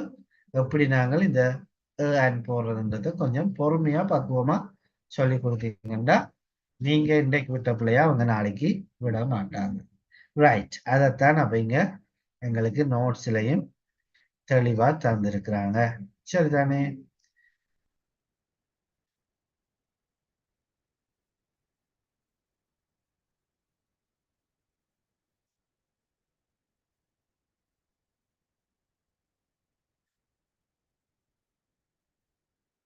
எப்படி நாங்கள் இந்த அண்ட் போடுறதுன்றதை கொஞ்சம் பொறுமையா பக்குவமா சொல்லி கொடுத்தீங்கன்னா நீங்க இன்றைக்கு விட்ட பிள்ளையா அவங்க நாளைக்கு விட மாட்டாங்க. ரைட். அதைத்தான் அப்ப இங்க எங்களுக்கு நோட்ஸ்லயும் தெளிவா தந்திருக்கிறாங்க. சரிதானே?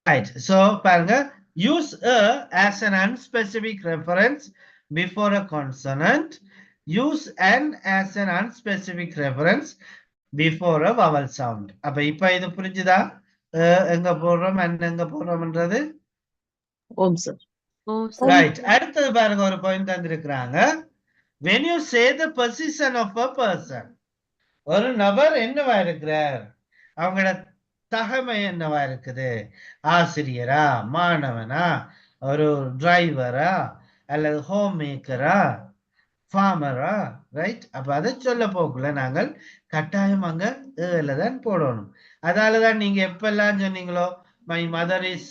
Right. So, பாருங்க, use a as an unspecific reference before a consonant. Use an as an unspecific reference before a vowel sound. அப்ப இப்ப இது புரிஞ்சுதா? எங்க போடுறோம் and எங்க போடுறோம்ன்றது ஓம் சார். ரைட். அடுத்தது பாருங்க ஒரு point தந்திருக்கிறாங்க. when you say the position of a person, ஒரு நபர் என்னவா இருக்கிறார், அவங்களோட தகமை என்னவா இருக்குது, ஆசிரியரா, மாணவனா, ஒரு டிரைவரா, அல்லது ஹோம் மேக்கரா, ஃபார்மரா, ரைட்? அப்ப அதை சொல்ல போக்குள்ள நாங்கள் கட்டாயம் அங்க தான் போடணும். அதாலதான் நீங்க எப்பெல்லாம் சொன்னீங்களோ மை மதர் இஸ்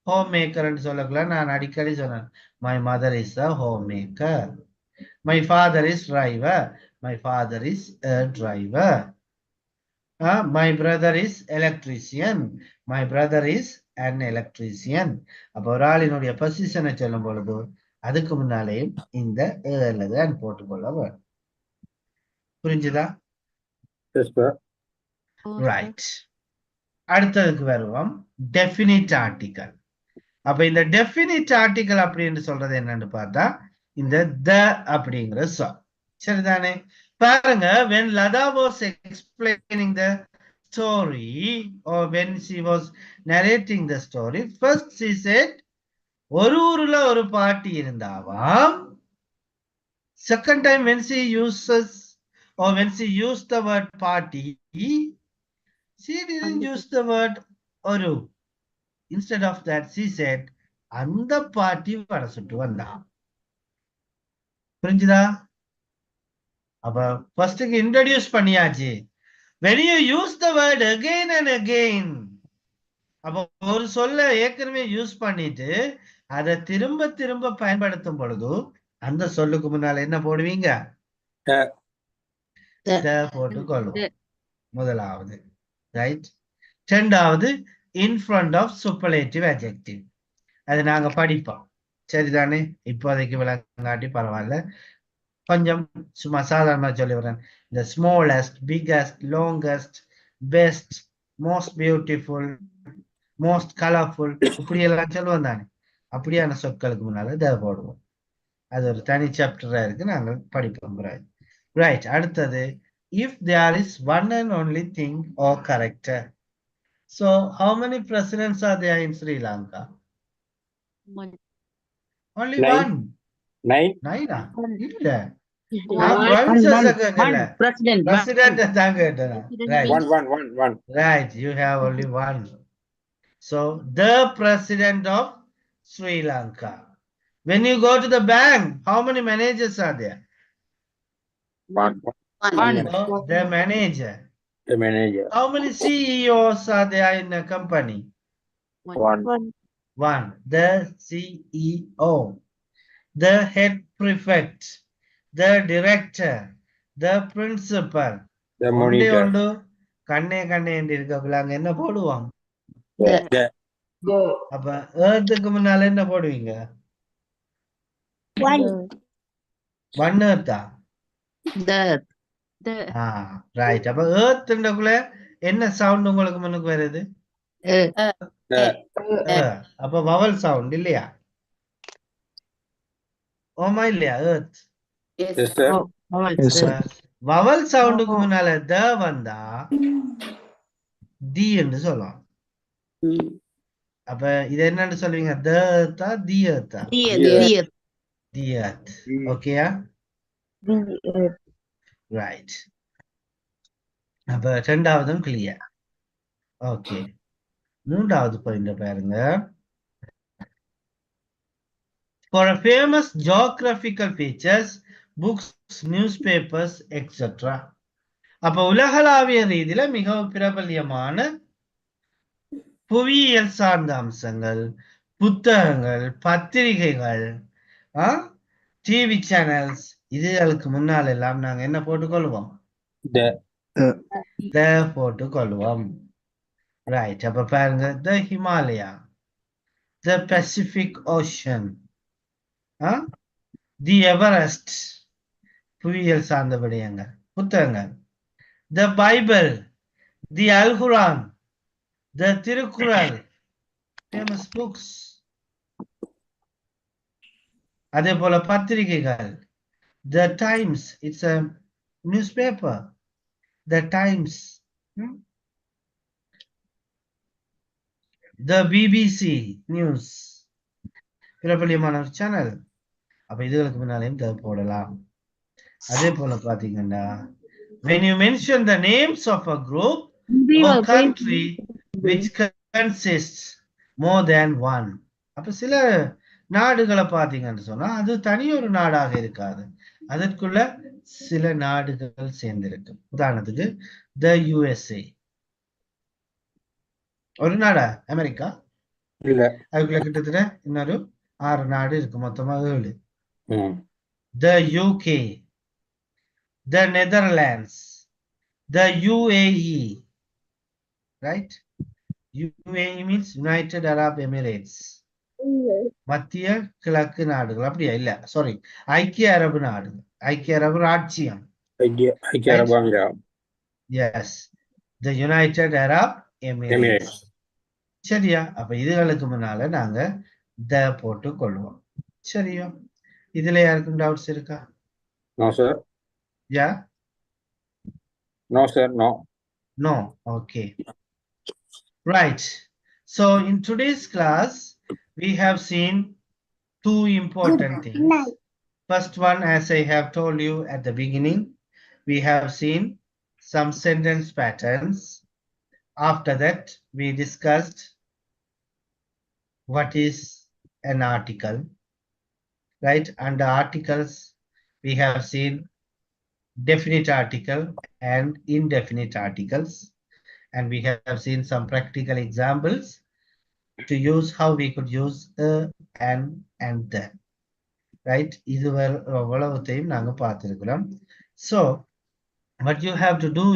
ஹோம் மேக்கர்ன்னு சொல்லக்குள்ள நான் அடிக்கடி சொன்னேன் my mother is a home maker, my father is driver, my father is a driver, my brother is electrician, my brother is an electrician. அப்ப ஒரு ஆளினுடைய பொசிஷனை சொல்லும் பொழுது அதுக்கு முன்னாலேயும் இந்த தான் போட்டுக்கொள்ள வேண்டும். புரிஞ்சுதா? ரைட். அடுத்ததுக்கு வருவோம் டெஃபினிட் ஆர்டிகல். அப்ப இந்த டெஃபினிட் ஆர்டிகல் அப்படின்னு சொல்றது என்னன்னு பார்த்தா இந்த த அப்படிங்கிற சொல். சரிதானே? பாருங்க, when Lada was explaining the story or when she was narrating the story, first she said ஒரு ஊர்ல ஒரு பாட்டி இருந்தாவாம். Second time when she uses or when she used the word party, she didn't use the word oru. Instead of that she said அந்த பாட்டி வடை சுட்டு வந்தா. புரிஞ்சுதா? அப்ப first introduce பண்ணியாச்சு. when you use the word again and again, அப்ப ஒரு சொல்ல ஏற்கனவே யூஸ் பண்ணிட்டு அதை திரும்ப திரும்ப பயன்படுத்தும் பொழுது அந்த சொல்லுக்கு முன்னால என்ன போடுவீங்க? போட்டுக்கொள்ளும் முதலாவது. ரைட். இரண்டாவது in front of superlative adjective. அது நாங்க படிப்போம். சரிதானே? இப்போதைக்கு விளங்காட்டி பரவாயில்ல, கொஞ்சம் சும்மா சாதாரணமா சொல்லி வரேன். the smallest, biggest, longest, best, most beautiful, most colorful, இப்படி எல்லாம் சொல்லுவோம் தானே. அப்படியான சொற்களுக்கு முன்னால இதை போடுவோம். அது ஒரு தனி சாப்டரா இருக்கு, நாங்கள் படிப்போம். ரைட். அடுத்தது if there is one and only thing or character. So how many presidents are there in Sri Lanka? Only one. Nine. இல்ல, president தான் கேட்டேன். Right. One. Right, you have only one. So the president of Sri Lanka. When you go to the bank, how many managers are there? One. So, the manager. The manager. How many CEOs are there in a company? One. The CEO. The head prefect. The director. The principal. The monitor. கண்ணே என்று இருக்கக்குள்ள அங்க என்ன போடுவோம்? அப்ப ஏர்த்துக்கு முன்னால என்ன போடுவீங்க? ஒன் ஏர்த்தா? ரைட். அப்ப ஏர்த்ன்றக்குள்ள என்ன சவுண்ட் உங்களுக்கு முன்னுக்கு வருது? அப்ப வவல் சவுண்ட் இல்லையா? ஓமா இல்லையா? ஏர்த். வவல் சவுண்டுக்கு முன்னால த வந்தா தி என்று சொல்லுவோம். அப்ப இது என்னன்னு சொல்லுவீங்க? த ஏர்த்தா தி ஏர்த்தா? The earth. ஓகேயா? ரைட். அப்ப இரண்டாவதும் கிளியர். ஓகே. மூன்றாவது பாயிண்ட் பாருங்க. For a famous geographical features, books, newspapers, etc. அப்ப உலகளாவிய ரீதியில மிகவும் பிரபல்யமான புவியியல் சார்ந்த அம்சங்கள், புத்தகங்கள், பத்திரிகைகள், டிவி சேனல்ஸ், இதுகளுக்கு முன்னால் எல்லாம் நாங்க என்ன போட்டுக்கொள்வோம்? போட்டுக்கொள்வோம். ரைட். அப்ப பாருங்க, the Himalaya, the Pacific Ocean, the Everest, புவியியல் சார்ந்த விடயங்கள், புத்தகங்கள், the Bible, the Al-Quran, the Tirukkural, famous books. அதே போல பத்திரிகைகள், the Times, it's a newspaper, the Times. The BBC News. பிரபலியமான ஒரு சேனல். அப்ப இதுகளுக்கு முன்னாலேயும் the போடலாம். அதே போல பாத்தீங்கன்னா when you mention the names of a group or country which consists more than one. அப்ப சில நாடுகளை பாத்தீங்கன்னு சொன்னா அது தனியொரு நாடாக இருக்காது. அதற்குள்ள சில நாடுகள் சேர்ந்திருக்கும். உதாரணத்துக்கு the USA. ஒரு நாடா அமெரிக்கா? இல்ல. அதுக்குள்ள கிட்டத்தட்ட இன்னொரு 6 நாடு இருக்கு, மொத்தமா 7. The UK, the Netherlands, the UAE, right? UAE means United Arab Emirates. மத்திய கிழக்கு நாடுகள். அப்படியா? இல்ல, சாரி, ஐக்கிய அரபு நாடுகள், ஐக்கிய அரபு ராச்சியம். ஐக்கிய அரபு அமீரகம். Yes, the United Arab Emirates. சரியா? அப்ப இதுகளுக்கு முன்னால நாங்க the போட்டு கொள்வோம். சரியா? இதுல யாருக்கும் டவுட்ஸ் இருக்கா? No sir. Yeah? No sir, no. No, okay. Right. So in today's class, we have seen 2 important things. First one, as I have told you at the beginning, we have seen some sentence patterns. After that, we discussed what is an article, right? Under articles, we have seen definite article and indefinite articles. And we have seen some practical examples to use how we could use the and the. Right? So, what you have to do